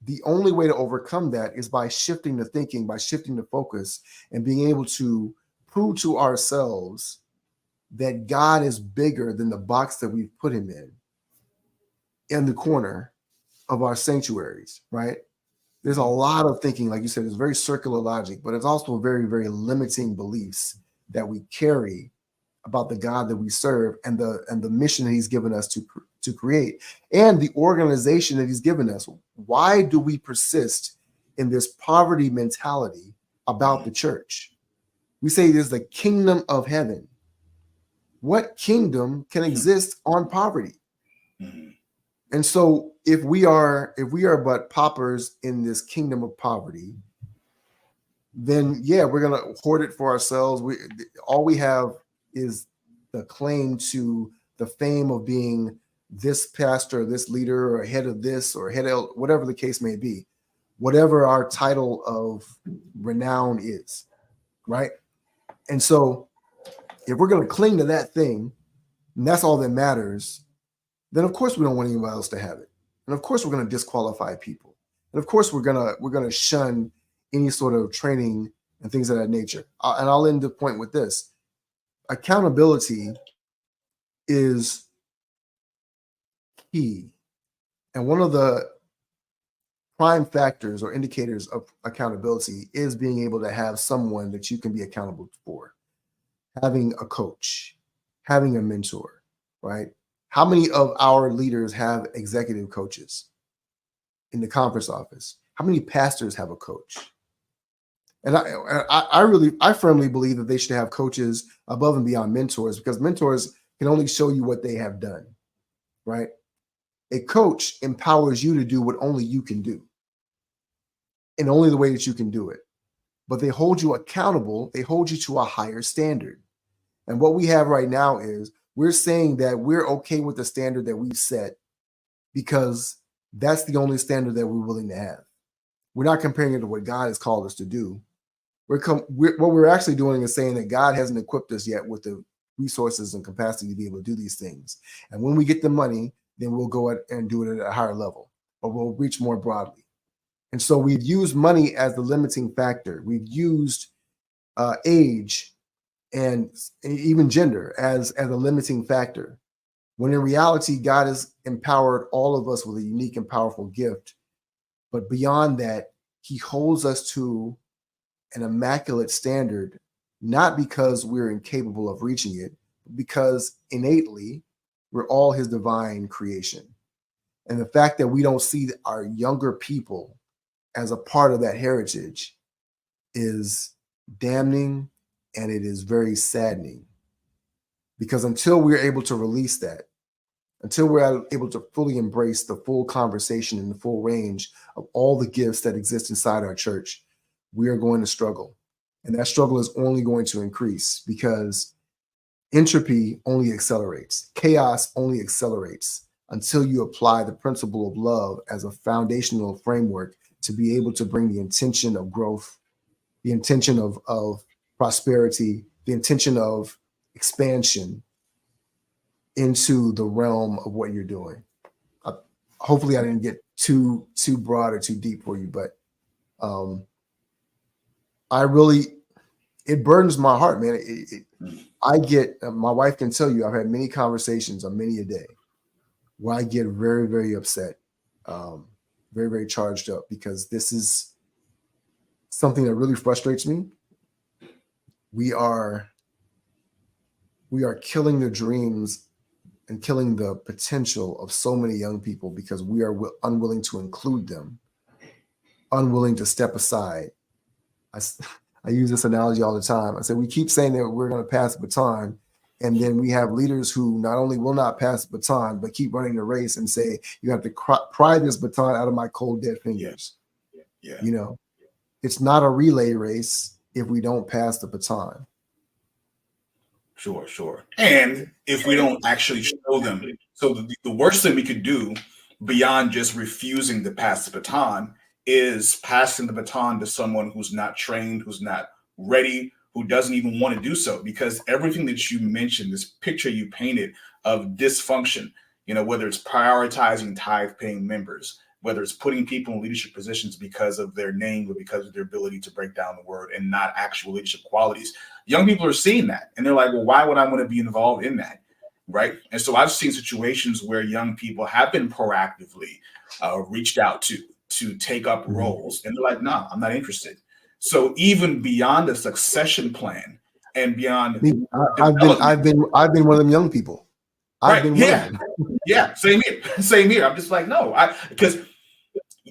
the only way to overcome that is by shifting the thinking, by shifting the focus, and being able to prove to ourselves that God is bigger than the box that we've put him in the corner of our sanctuaries, right? There's a lot of thinking, like you said, it's very circular logic, but it's also very, very limiting beliefs that we carry about the God that we serve and the mission that he's given us to create and the organization that he's given us. Why do we persist in this poverty mentality about the church? We say it is the kingdom of heaven. What kingdom can exist on poverty? And so if we are but paupers in this kingdom of poverty, then yeah, we're gonna hoard it for ourselves. All we have is the claim to the fame of being this pastor, this leader, or head of this, or head of whatever the case may be, whatever our title of renown is, right? And so if we're going to cling to that thing, and that's all that matters, then of course we don't want anybody else to have it. And of course we're going to disqualify people. And of course we're going to shun any sort of training and things of that nature. And I'll end the point with this. Accountability is key. And one of the prime factors or indicators of accountability is being able to have someone that you can be accountable for. Having a coach, having a mentor, right? How many of our leaders have executive coaches in the conference office? How many pastors have a coach? And I firmly believe that they should have coaches above and beyond mentors, because mentors can only show you what they have done, right? A coach empowers you to do what only you can do, in only the way that you can do it. But they hold you accountable. They hold you to a higher standard. And what we have right now is we're saying that we're okay with the standard that we've set because that's the only standard that we're willing to have. We're not comparing it to what God has called us to do. What we're actually doing is saying that God hasn't equipped us yet with the resources and capacity to be able to do these things. And when we get the money, then we'll go and do it at a higher level, or we'll reach more broadly. And so we've used money as the limiting factor. We've used age and even gender as a limiting factor, when in reality, God has empowered all of us with a unique and powerful gift. But beyond that, he holds us to an immaculate standard, not because we're incapable of reaching it, but because innately we're all his divine creation. And the fact that we don't see our younger people as a part of that heritage is damning, and it is very saddening. Because until we're able to release that, until we're able to fully embrace the full conversation and the full range of all the gifts that exist inside our church, we are going to struggle. And that struggle is only going to increase because entropy only accelerates. Chaos only accelerates until you apply the principle of love as a foundational framework to be able to bring the intention of growth, the intention of prosperity, the intention of expansion into the realm of what you're doing. Hopefully I didn't get too broad or too deep for you, but it burdens my heart, man. I get, my wife can tell you, I've had many conversations on many a day where I get very, very upset, very, very charged up, because this is something that really frustrates me. We are killing the dreams and killing the potential of so many young people because we are unwilling to include them, unwilling to step aside. I use this analogy all the time. I said, we keep saying that we're going to pass the baton, and then we have leaders who not only will not pass the baton, but keep running the race and say, you have to pry this baton out of my cold, dead fingers. Yeah. You know, it's not a relay race if we don't pass the baton. Sure. And if we don't actually show them, so the worst thing we could do beyond just refusing to pass the baton is passing the baton to someone who's not trained, who's not ready, who doesn't even want to do so. Because everything that you mentioned, this picture you painted of dysfunction, whether it's prioritizing tithe-paying members, whether it's putting people in leadership positions because of their name or because of their ability to break down the word and not actual leadership qualities. Young people are seeing that and they're like, well, why would I want to be involved in that? Right. And so I've seen situations where young people have been proactively reached out to take up roles, and they're like, no, I'm not interested. So even beyond a succession plan and beyond, I've been one of them young people. Yeah, same here. I'm just like, no, because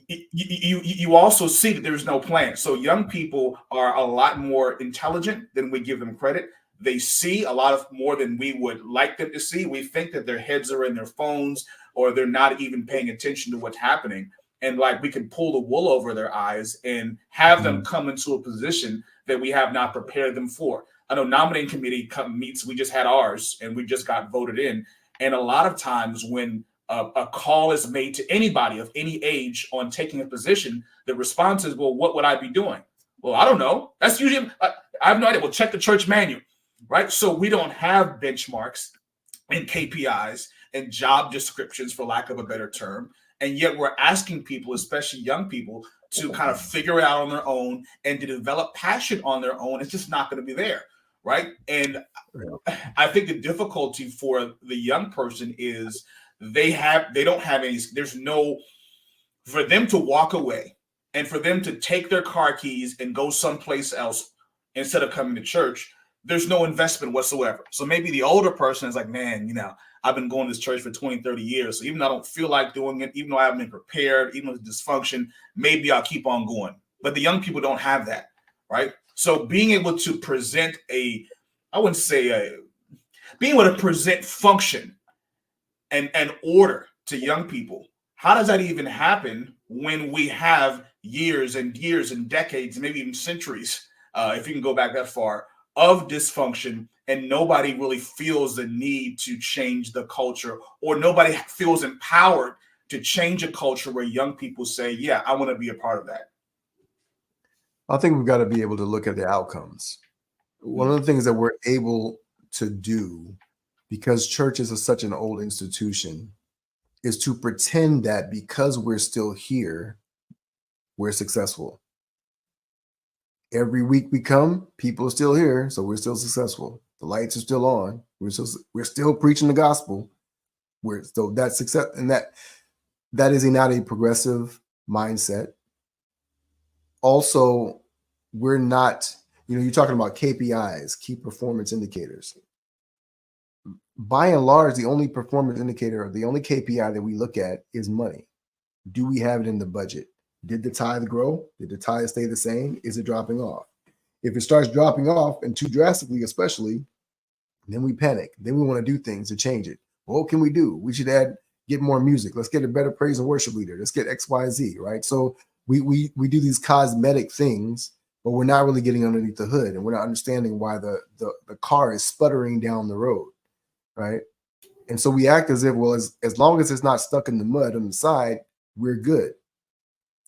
you also see that there's no plan. So young people are a lot more intelligent than we give them credit. They see a lot of more than we would like them to see. We think that their heads are in their phones or they're not even paying attention to what's happening. And like we can pull the wool over their eyes and have them come into a position that we have not prepared them for. I know nominating committee meets, we just had ours and we just got voted in. And a lot of times when a call is made to anybody of any age on taking a position, the response is, well, what would I be doing? Well, I don't know. That's usually, I have no idea. Well, check the church manual, right? So we don't have benchmarks and KPIs and job descriptions, for lack of a better term. And yet we're asking people, especially young people, to kind of figure it out on their own and to develop passion on their own. It's just not going to be there, right? And I think the difficulty for the young person is they don't have any, there's no, for them to walk away and for them to take their car keys and go someplace else instead of coming to church, there's no investment whatsoever. So maybe the older person is like, man, I've been going to this church for 20, 30 years. So even though I don't feel like doing it, even though I haven't been prepared, even with dysfunction, maybe I'll keep on going. But the young people don't have that, right? So being able to present being able to present function and order to young people, how does that even happen when we have years and years and decades, maybe even centuries, if you can go back that far, of dysfunction, and nobody really feels the need to change the culture, or nobody feels empowered to change a culture where young people say, yeah, I want to be a part of that? I think we've got to be able to look at the outcomes. One of the things that we're able to do, because church is such an old institution, is to pretend that because we're still here, we're successful. Every week we come, people are still here, so we're still successful. The lights are still on. We're still preaching the gospel. So that's success, and that is not a progressive mindset. Also, we're not, you're talking about KPIs, key performance indicators. By and large, the only performance indicator, or the only KPI that we look at is money. Do we have it in the budget? Did the tithe grow? Did the tithe stay the same? Is it dropping off? If it starts dropping off, and too drastically especially, And then we panic. Then we want to do things to change it. Well, what can we do? We should get more music. Let's get a better praise and worship leader. Let's get X, Y, Z, right? So we do these cosmetic things, but we're not really getting underneath the hood, and we're not understanding why the car is sputtering down the road, right? And so we act as if, well, as long as it's not stuck in the mud on the side, we're good.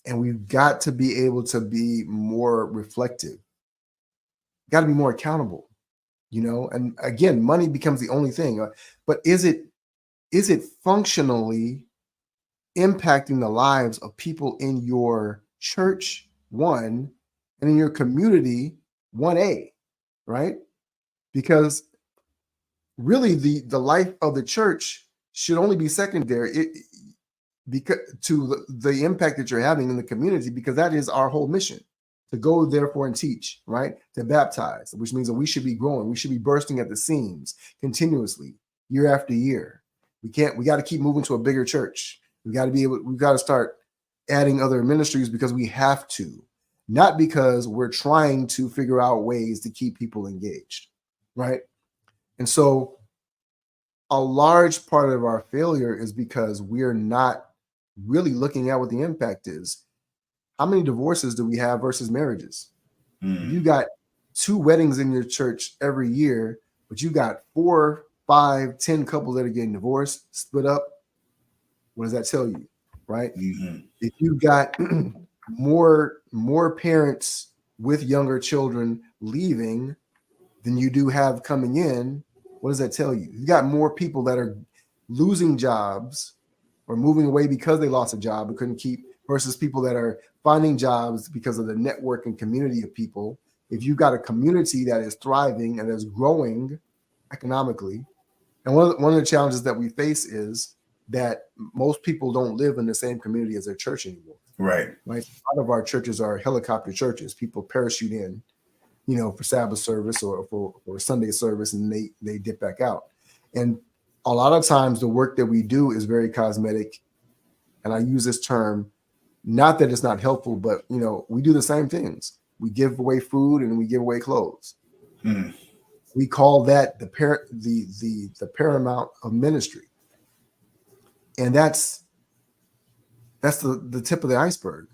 And we've got to be able to be more reflective. Got to be more accountable, And again, money becomes the only thing. But is it functionally impacting the lives of people in your church, one, and in your community, 1A, right? Because really the life of the church should only be secondary because to the impact that you're having in the community, because that is our whole mission, to go therefore and teach, right? To baptize, which means that we should be growing. We should be bursting at the seams continuously, year after year. We got to keep moving to a bigger church. We've got to start adding other ministries because we have to, not because we're trying to figure out ways to keep people engaged, right? And so a large part of our failure is because we're not really looking at what the impact is. How many divorces do we have versus marriages? You got 2 weddings in your church every year, but you got 4, 5, 10 couples that are getting divorced, split up. What does that tell you, right? Mm-hmm. If you got more parents with younger children leaving than you do have coming in, what does that tell you? You got more people that are losing jobs or moving away because they lost a job and couldn't keep, versus people that are finding jobs because of the network and community of people. If you've got a community that is thriving and is growing economically, and one of the challenges that we face is that most people don't live in the same community as their church anymore. Right. Right. A lot of our churches are helicopter churches. People parachute in, for Sabbath service or for Sunday service, and they dip back out. And a lot of times the work that we do is very cosmetic. And I use this term, not that it's not helpful, but we do the same things. We give away food and we give away clothes. Mm. We call that the paramount of ministry. And that's the tip of the iceberg.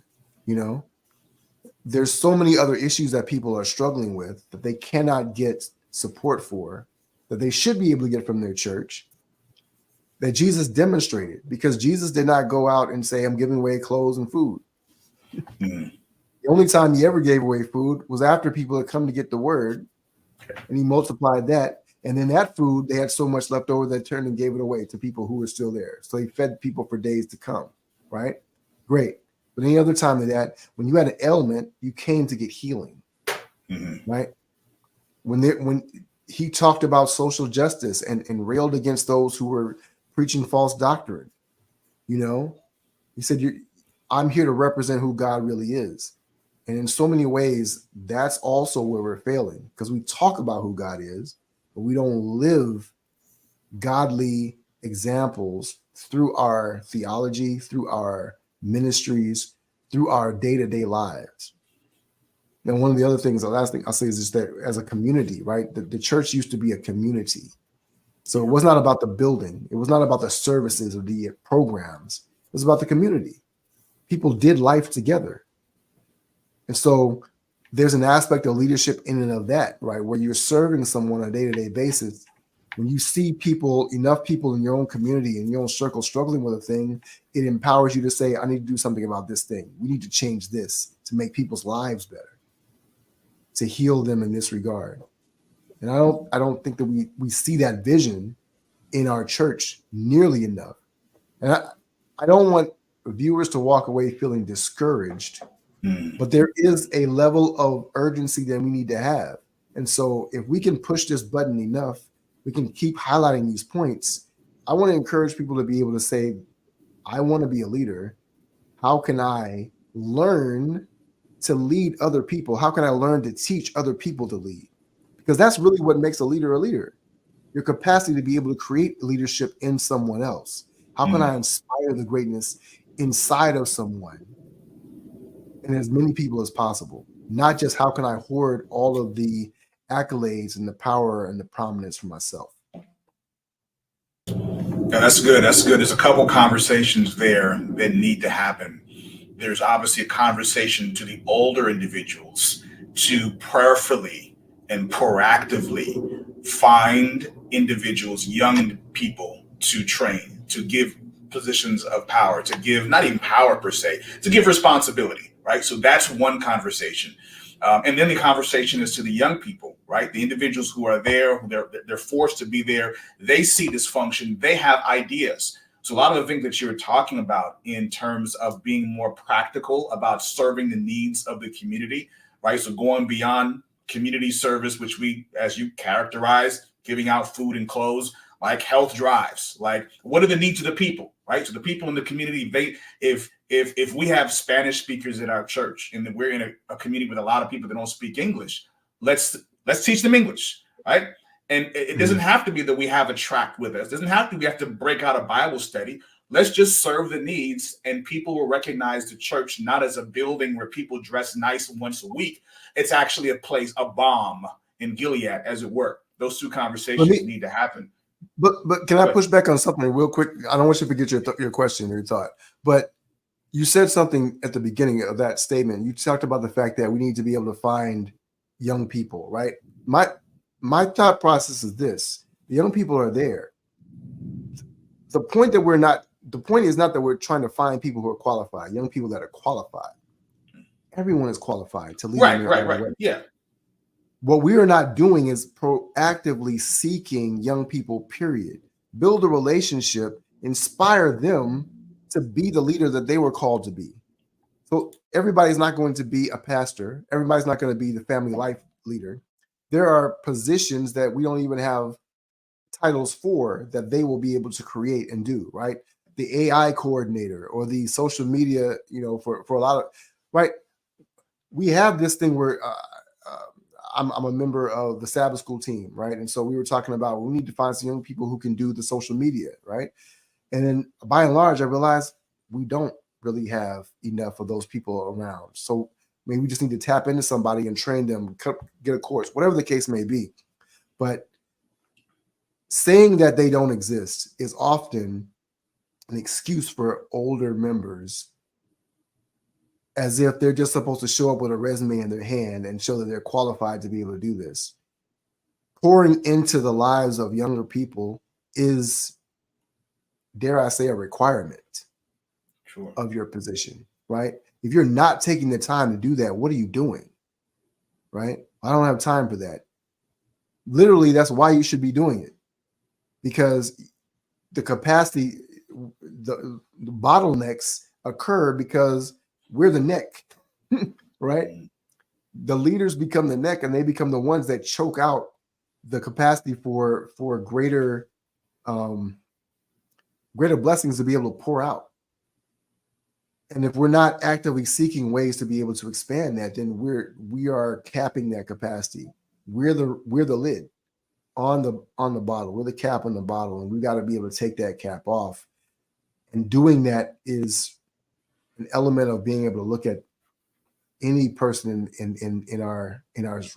There's so many other issues that people are struggling with that they cannot get support for, that they should be able to get from their church, that Jesus demonstrated, because Jesus did not go out and say, I'm giving away clothes and food. Mm. The only time he ever gave away food was after people had come to get the word, and he multiplied that. And then that food, they had so much left over that turned and gave it away to people who were still there. So he fed people for days to come, right? Great. But any other time of that, when you had an ailment, you came to get healing, right? When he talked about social justice and railed against those who were preaching false doctrine, he said, I'm here to represent who God really is. And in so many ways, that's also where we're failing, because we talk about who God is, but we don't live godly examples through our theology, through our ministries, through our day-to-day lives. Now, one of the other things, the last thing I'll say is just that as a community, right? The church used to be a community. So it was not about the building. It was not about the services or the programs. It was about the community. People did life together. And so there's an aspect of leadership in and of that, right? Where you're serving someone on a day-to-day basis. When you see enough people in your own community, in your own circle struggling with a thing, it empowers you to say, I need to do something about this thing. We need to change this to make people's lives better, to heal them in this regard. And I don't think that we see that vision in our church nearly enough. And I don't want viewers to walk away feeling discouraged, but there is a level of urgency that we need to have. And so if we can push this button enough, we can keep highlighting these points. I want to encourage people to be able to say, I want to be a leader. How can I learn to lead other people? How can I learn to teach other people to lead? Because that's really what makes a leader. Your capacity to be able to create leadership in someone else. How can I inspire the greatness inside of someone and as many people as possible? Not just how can I hoard all of the accolades and the power and the prominence for myself. Yeah, that's good. That's good. There's a couple conversations there that need to happen. There's obviously a conversation to the older individuals to prayerfully and proactively find individuals, young people to train, to give positions of power, to give not even power per se, to give responsibility, right? So that's one conversation. And then the conversation is to the young people, right? The individuals who are there, they're forced to be there. They see dysfunction. They have ideas. So a lot of the things that you're talking about in terms of being more practical about serving the needs of the community, right? So going beyond community service, which we, as you characterize, giving out food and clothes, like health drives, like what are the needs of the people, right? So the people in the community, if we have Spanish speakers in our church and we're in a community with a lot of people that don't speak English, let's teach them English, right? And it doesn't have to be that we have a tract with us. It doesn't have to, we have to break out a Bible study. Let's just serve the needs, and people will recognize the church not as a building where people dress nice once a week. It's actually a place, a bomb in Gilead, as it were. Those two conversations need to happen. But can I push back on something real quick? I don't want you to forget your question or your thought. But you said something at the beginning of that statement. You talked about the fact that we need to be able to find young people, right? My thought process is this: the young people are there. The point is not that we're trying to find people who are qualified, young people that are qualified. Everyone is qualified to lead. Right. Yeah. What we are not doing is proactively seeking young people, period. Build a relationship, inspire them to be the leader that they were called to be. So everybody's not going to be a pastor. Everybody's not going to be the family life leader. There are positions that we don't even have titles for that they will be able to create and do, right? The AI coordinator or the social media, for a lot of, right? We have this thing where I'm a member of the Sabbath school team, right? And so we were talking about we need to find some young people who can do the social media, right? And then by and large, I realized we don't really have enough of those people around. So maybe we just need to tap into somebody and train them, get a course, whatever the case may be. But saying that they don't exist is often an excuse for older members, as if they're just supposed to show up with a resume in their hand and show that they're qualified to be able to do this. Pouring into the lives of younger people is, dare I say, a requirement of your position, right? If you're not taking the time to do that, what are you doing, right? I don't have time for that. Literally, that's why you should be doing it, because the capacity, the bottlenecks occur because we're the neck, right? The leaders become the neck, and they become the ones that choke out the capacity for greater blessings to be able to pour out. And if we're not actively seeking ways to be able to expand that, then we are capping that capacity. We're the lid on the bottle. We're the cap on the bottle, and we got to be able to take that cap off. And doing that is an element of being able to look at any person in our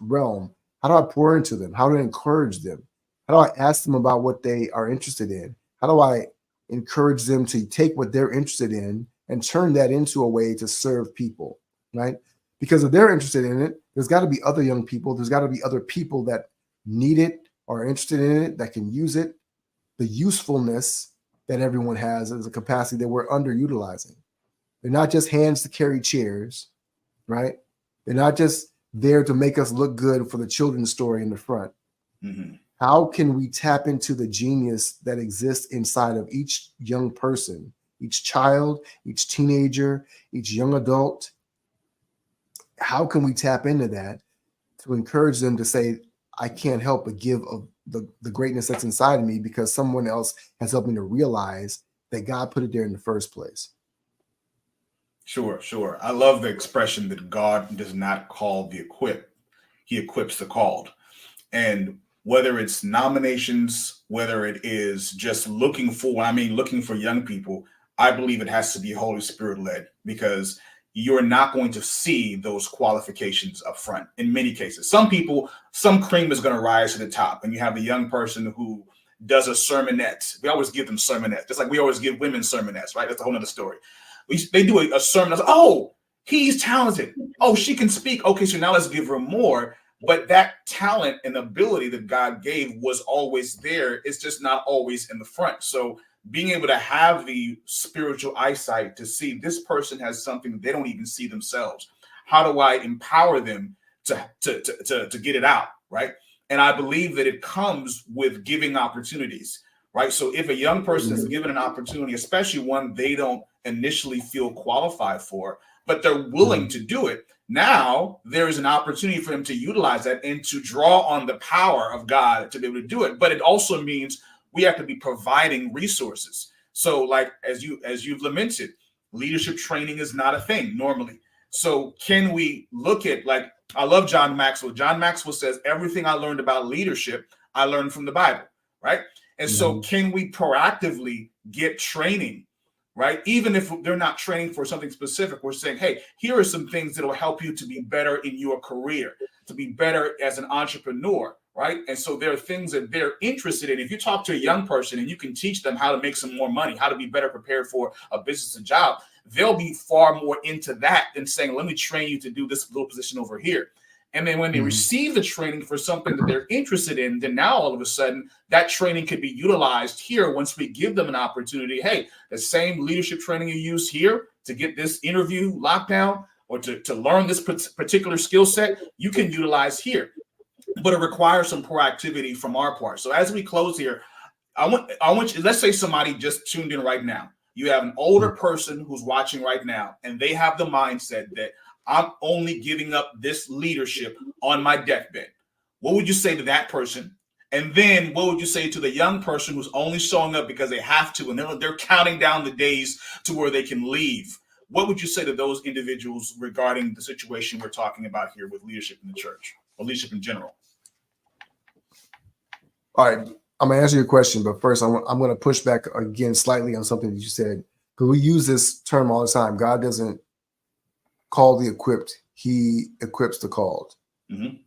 realm. How do I pour into them? How do I encourage them? How do I ask them about what they are interested in? How do I encourage them to take what they're interested in and turn that into a way to serve people, right? Because if they're interested in it, there's got to be other young people. There's got to be other people that need it or are interested in it, that can use it. The usefulness that everyone has is a capacity that we're underutilizing. They're not just hands to carry chairs, right? They're not just there to make us look good for the children's story in the front. Mm-hmm. How can we tap into the genius that exists inside of each young person, each child, each teenager, each young adult? How can we tap into that to encourage them to say, I can't help but give of the greatness that's inside of me because someone else has helped me to realize that God put it there in the first place? Sure. I love the expression that God does not call the equipped, he equips the called. And whether it's nominations, whether it is just looking for young people, I believe it has to be Holy Spirit led, because you're not going to see those qualifications up front in many cases. Some people, some cream is going to rise to the top, and you have a young person who does a sermonette. We always give them sermonettes, just like we always give women sermonettes, right? That's a whole other story. They do a sermon. Like, oh, he's talented. Oh, she can speak. Okay, so now let's give her more. But that talent and ability that God gave was always there. It's just not always in the front. So being able to have the spiritual eyesight to see this person has something they don't even see themselves. How do I empower them to get it out, right? And I believe that it comes with giving opportunities, right? So if a young person is given an opportunity, especially one they don't initially feel qualified for, but they're willing to do it, now there is an opportunity for them to utilize that and to draw on the power of God to be able to do it. But it also means we have to be providing resources. So like, as you've lamented, leadership training is not a thing normally. So can we look at, like, I love John Maxwell. John Maxwell says, everything I learned about leadership, I learned from the Bible, right? And so can we proactively get training, right? Even if they're not training for something specific, we're saying, hey, here are some things that will help you to be better in your career, to be better as an entrepreneur, right? And so there are things that they're interested in. If you talk to a young person and you can teach them how to make some more money, how to be better prepared for a business and job, they'll be far more into that than saying, let me train you to do this little position over here. And then when they receive the training for something that they're interested in, then now all of a sudden that training could be utilized here once we give them an opportunity. Hey, the same leadership training you use here to get this interview locked down or to learn this particular skill set, you can utilize here. But it requires some proactivity from our part. So as we close here, I want you, let's say somebody just tuned in right now. You have an older person who's watching right now, and they have the mindset that I'm only giving up this leadership on my deathbed. What would you say to that person? And then what would you say to the young person who's only showing up because they have to, and they're counting down the days to where they can leave? What would you say to those individuals regarding the situation we're talking about here with leadership in the church or leadership in general? All right, I'm going to answer your question, but first I'm going to push back again slightly on something that you said, because we use this term all the time. God doesn't call the equipped, he equips the called. And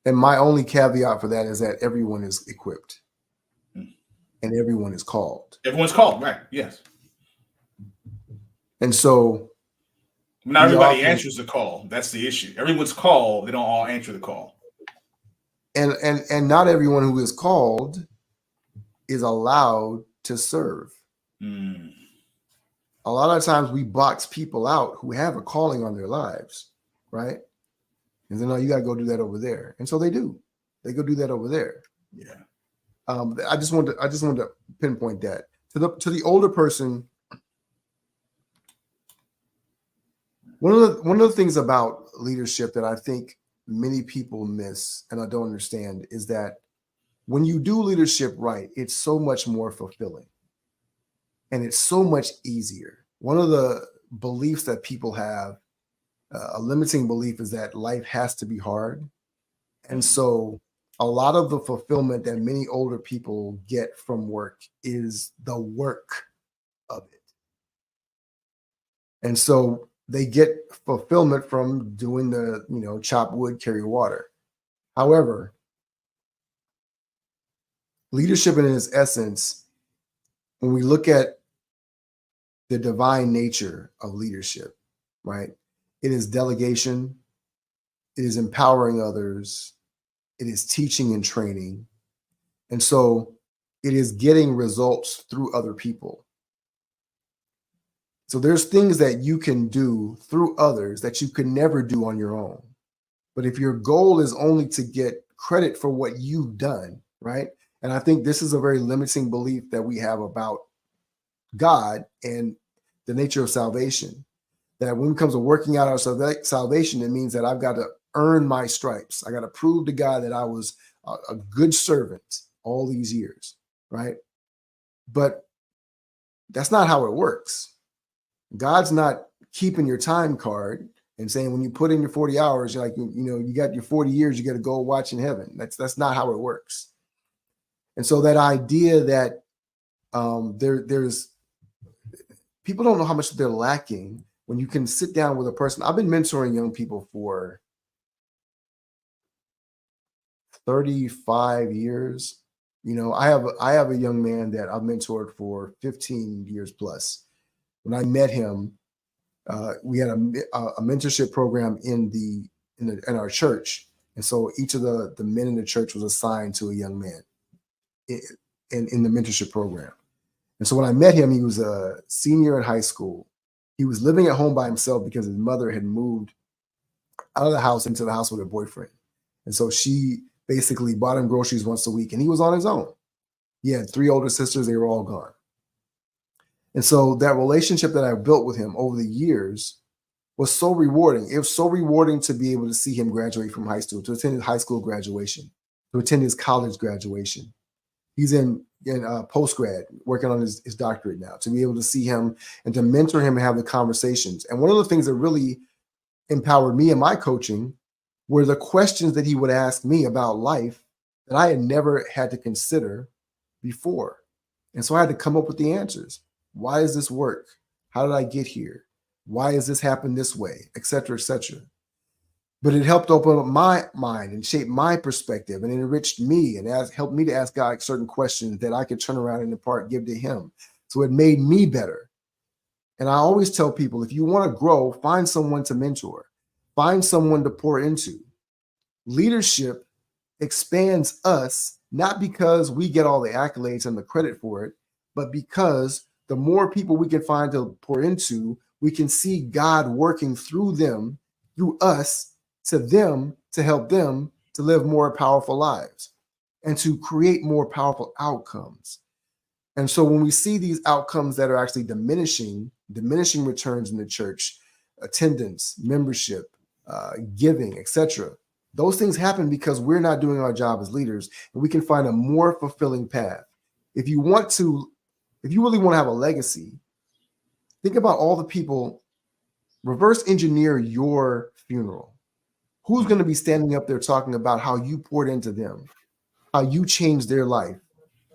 my only caveat for that is that everyone is equipped and everyone is called. Everyone's called, right? Yes. And so not everybody answers the call. That's the issue. Everyone's called, they don't all answer the call. And not everyone who is called is allowed to serve. A lot of times we box people out who have a calling on their lives, right? And then, no, you got to go do that over there. And so they do. They go do that over there. Yeah. I just wanted to pinpoint that to the older person. One of the things about leadership that I think many people miss and I don't understand is that when you do leadership right, it's so much more fulfilling and it's so much easier. One of the beliefs that people have, a limiting belief, is that life has to be hard. And so a lot of the fulfillment that many older people get from work is the work of it. And so they get fulfillment from doing the, chop wood, carry water. However, leadership in its essence, when we look at the divine nature of leadership, right? It is delegation. It is empowering others. It is teaching and training. And so it is getting results through other people. So there's things that you can do through others that you could never do on your own. But if your goal is only to get credit for what you've done, right? And I think this is a very limiting belief that we have about God and the nature of salvation. That when it comes to working out our salvation, it means that I've got to earn my stripes. I got to prove to God that I was a good servant all these years, right? But that's not how it works. God's not keeping your time card and saying when you put in your 40 hours, you're like, you got your 40 years, you got to go watch in heaven. That's not how it works. And so that idea that there's people don't know how much they're lacking when you can sit down with a person. I've been mentoring young people for 35 years. I have a young man that I've mentored for 15 years plus. When I met him, we had a mentorship program in our church, and so each of the men in the church was assigned to a young man in the mentorship program. And so when I met him, he was a senior in high school. He was living at home by himself because his mother had moved out of the house into the house with her boyfriend. And so she basically bought him groceries once a week, and he was on his own. He had 3 older sisters. They were all gone. And so that relationship that I built with him over the years was so rewarding. It was so rewarding to be able to see him graduate from high school, to attend his high school graduation, to attend his college graduation. He's in post-grad, working on his doctorate now, to be able to see him and to mentor him and have the conversations. And one of the things that really empowered me in my coaching were the questions that he would ask me about life that I had never had to consider before. And so I had to come up with the answers. Why does this work? How did I get here? Why has this happened this way? Et cetera, et cetera. But it helped open up my mind and shape my perspective, and it enriched me and helped me to ask God certain questions that I could turn around and in part give to him. So it made me better. And I always tell people, if you want to grow, find someone to mentor, find someone to pour into. Leadership expands us, not because we get all the accolades and the credit for it, but because the more people we can find to pour into, we can see God working through them, through us, to them, to help them to live more powerful lives and to create more powerful outcomes. And so when we see these outcomes that are actually diminishing returns in the church, attendance, membership, giving, etc., those things happen because we're not doing our job as leaders, and we can find a more fulfilling path. If you really want to have a legacy, think about all the people, reverse engineer your funeral. Who's going to be standing up there talking about how you poured into them, how you changed their life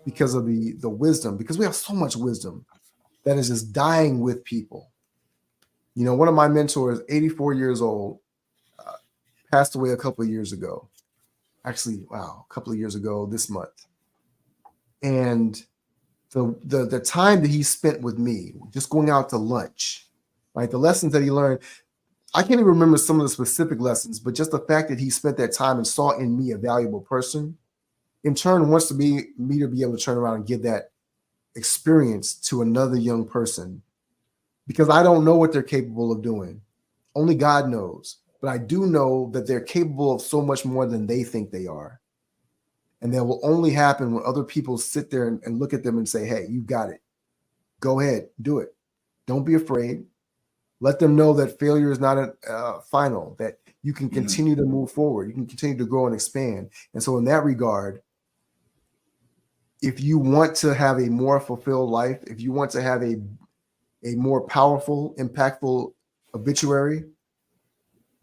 because of the wisdom, because we have so much wisdom that is just dying with people. One of my mentors, 84 years old, passed away a couple of years ago. Actually, wow, a couple of years ago this month. And the time that he spent with me, just going out to lunch, right? The lessons that he learned, I can't even remember some of the specific lessons, but just the fact that he spent that time and saw in me a valuable person, in turn wants to be me to be able to turn around and give that experience to another young person, because I don't know what they're capable of doing. Only God knows. But I do know that they're capable of so much more than they think they are. And that will only happen when other people sit there and look at them and say, hey, you got it. Go ahead, do it. Don't be afraid. Let them know that failure is not final, that you can continue to move forward. You can continue to grow and expand. And so in that regard, if you want to have a more fulfilled life, if you want to have a more powerful, impactful obituary,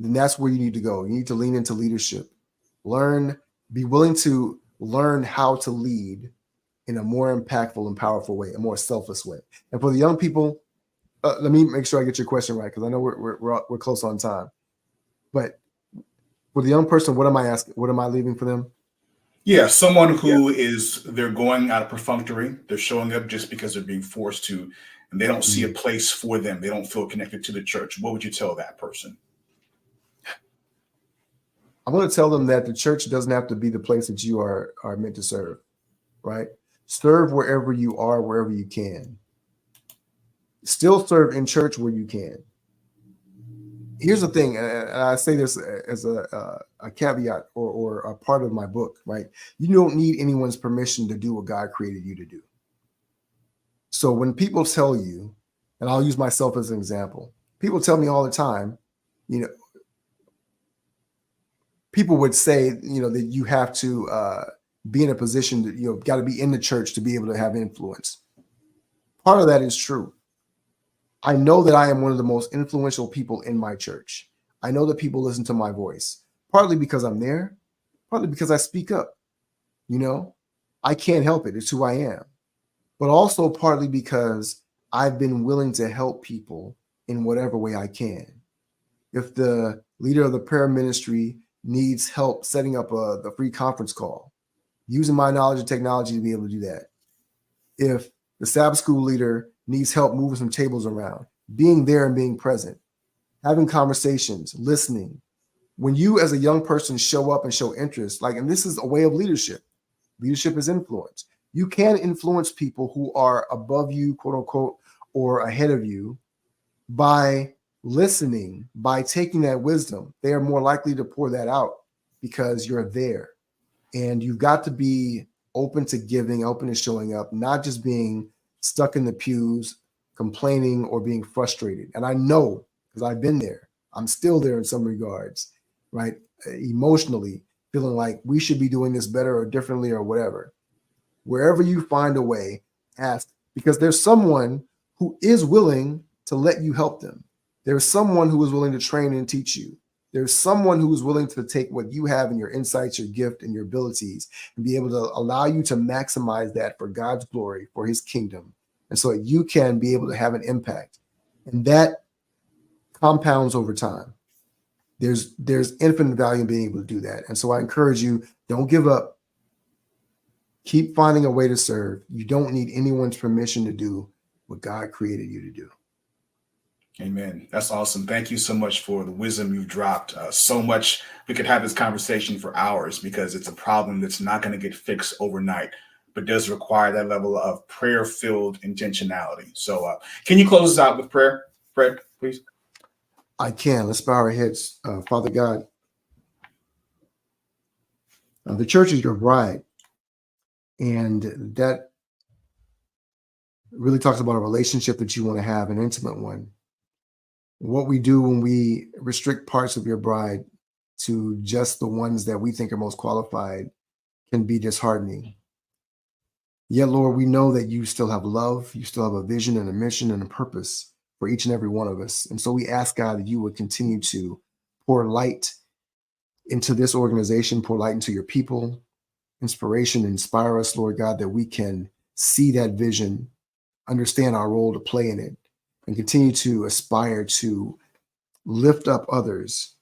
then that's where you need to go. You need to lean into leadership. Be willing to learn how to lead in a more impactful and powerful way, a more selfless way. And for the young people, let me make sure I get your question right, because I know we're close on time. But for the young person, what am I asking? What am I leaving for them? Yeah, someone who they're going out of perfunctory. They're showing up just because they're being forced to, and they don't see a place for them. They don't feel connected to the church. What would you tell that person? I'm going to tell them that the church doesn't have to be the place that you are meant to serve, right? Serve wherever you are, wherever you can. Still serve in church where you can. Here's the thing, and I say this as a caveat or a part of my book, right? You don't need anyone's permission to do what God created you to do. So when people tell you, and I'll use myself as an example, people tell me all the time, people would say, that you have to be in a position that, got to be in the church to be able to have influence. Part of that is true. I know that I am one of the most influential people in my church. I know that people listen to my voice, partly because I'm there, partly because I speak up. I can't help it. It's who I am. But also partly because I've been willing to help people in whatever way I can. If the leader of the prayer ministry needs help setting up the free conference call, using my knowledge of technology to be able to do that. If the Sabbath school leader needs help moving some tables around, being there and being present, having conversations, listening. When you as a young person show up and show interest, and this is a way of leadership. Leadership is influence. You can influence people who are above you, quote unquote, or ahead of you by listening, by taking that wisdom. They are more likely to pour that out because you're there. And you've got to be open to giving, open to showing up, not just being stuck in the pews, complaining or being frustrated. And I know, because I've been there, I'm still there in some regards, right? Emotionally, feeling like we should be doing this better or differently or whatever. Wherever you find a way, ask, because there's someone who is willing to let you help them. There's someone who is willing to train and teach you. There's someone who is willing to take what you have and your insights, your gift, and your abilities and be able to allow you to maximize that for God's glory, for his kingdom. And so that you can be able to have an impact. And that compounds over time. There's infinite value in being able to do that. And so I encourage you, don't give up. Keep finding a way to serve. You don't need anyone's permission to do what God created you to do. Amen. That's awesome. Thank you so much for the wisdom you've dropped. So much. We could have this conversation for hours because it's a problem that's not going to get fixed overnight, but does require that level of prayer-filled intentionality. So can you close us out with prayer, Fred, please? I can. Let's bow our heads. Father God, the church is your bride. And that really talks about a relationship that you want to have, an intimate one. What we do when we restrict parts of your bride to just the ones that we think are most qualified can be disheartening. Yet, Lord, we know that you still have love, you still have a vision and a mission and a purpose for each and every one of us. And so we ask, God, that you would continue to pour light into this organization, pour light into your people, inspiration, inspire us, Lord God, that we can see that vision, understand our role to play in it, and continue to aspire to lift up others,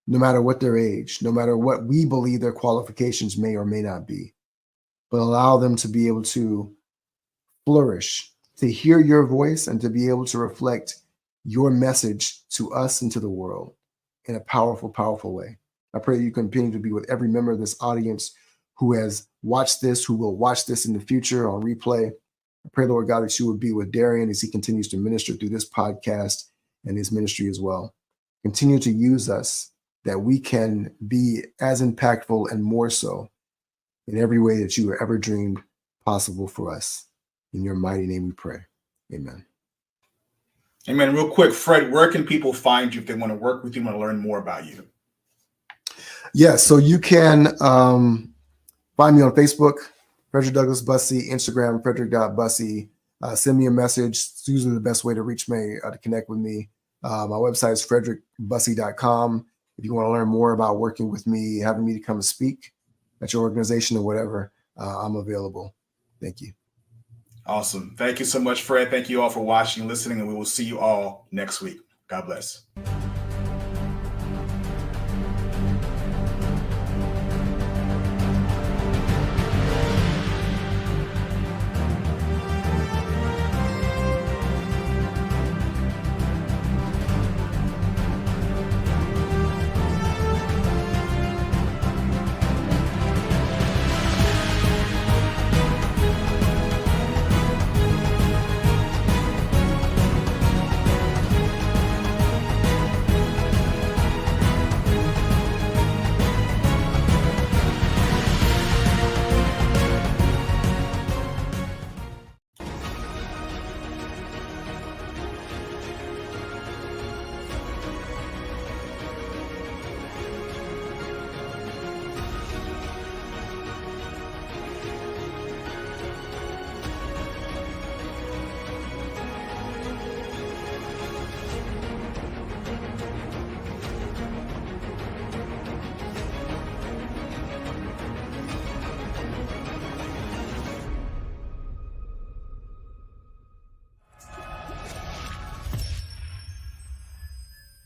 no matter what their age, no matter what we believe their qualifications may or may not be, but allow them to be able to flourish, to hear your voice, and to be able to reflect your message to us and to the world in a powerful, powerful way. I pray that you continue to be with every member of this audience who has watched this, who will watch this in the future on replay. I pray, Lord God, that you would be with Darian as he continues to minister through this podcast and his ministry as well. Continue to use us that we can be as impactful and more so in every way that you ever dreamed possible for us. In your mighty name we pray. Amen. Amen. Real quick, Fred, where can people find you if they want to work with you, want to learn more about you? Yeah, so you can find me on Facebook, Fredrick Douglas Bussey, Instagram, Fredrick.Bussey. Send me a message. It's usually the best way to reach me, to connect with me. My website is fredrickbussey.com. If you want to learn more about working with me, having me to come and speak at your organization or whatever, I'm available. Thank you. Awesome. Thank you so much, Fred. Thank you all for watching and listening, and we will see you all next week. God bless.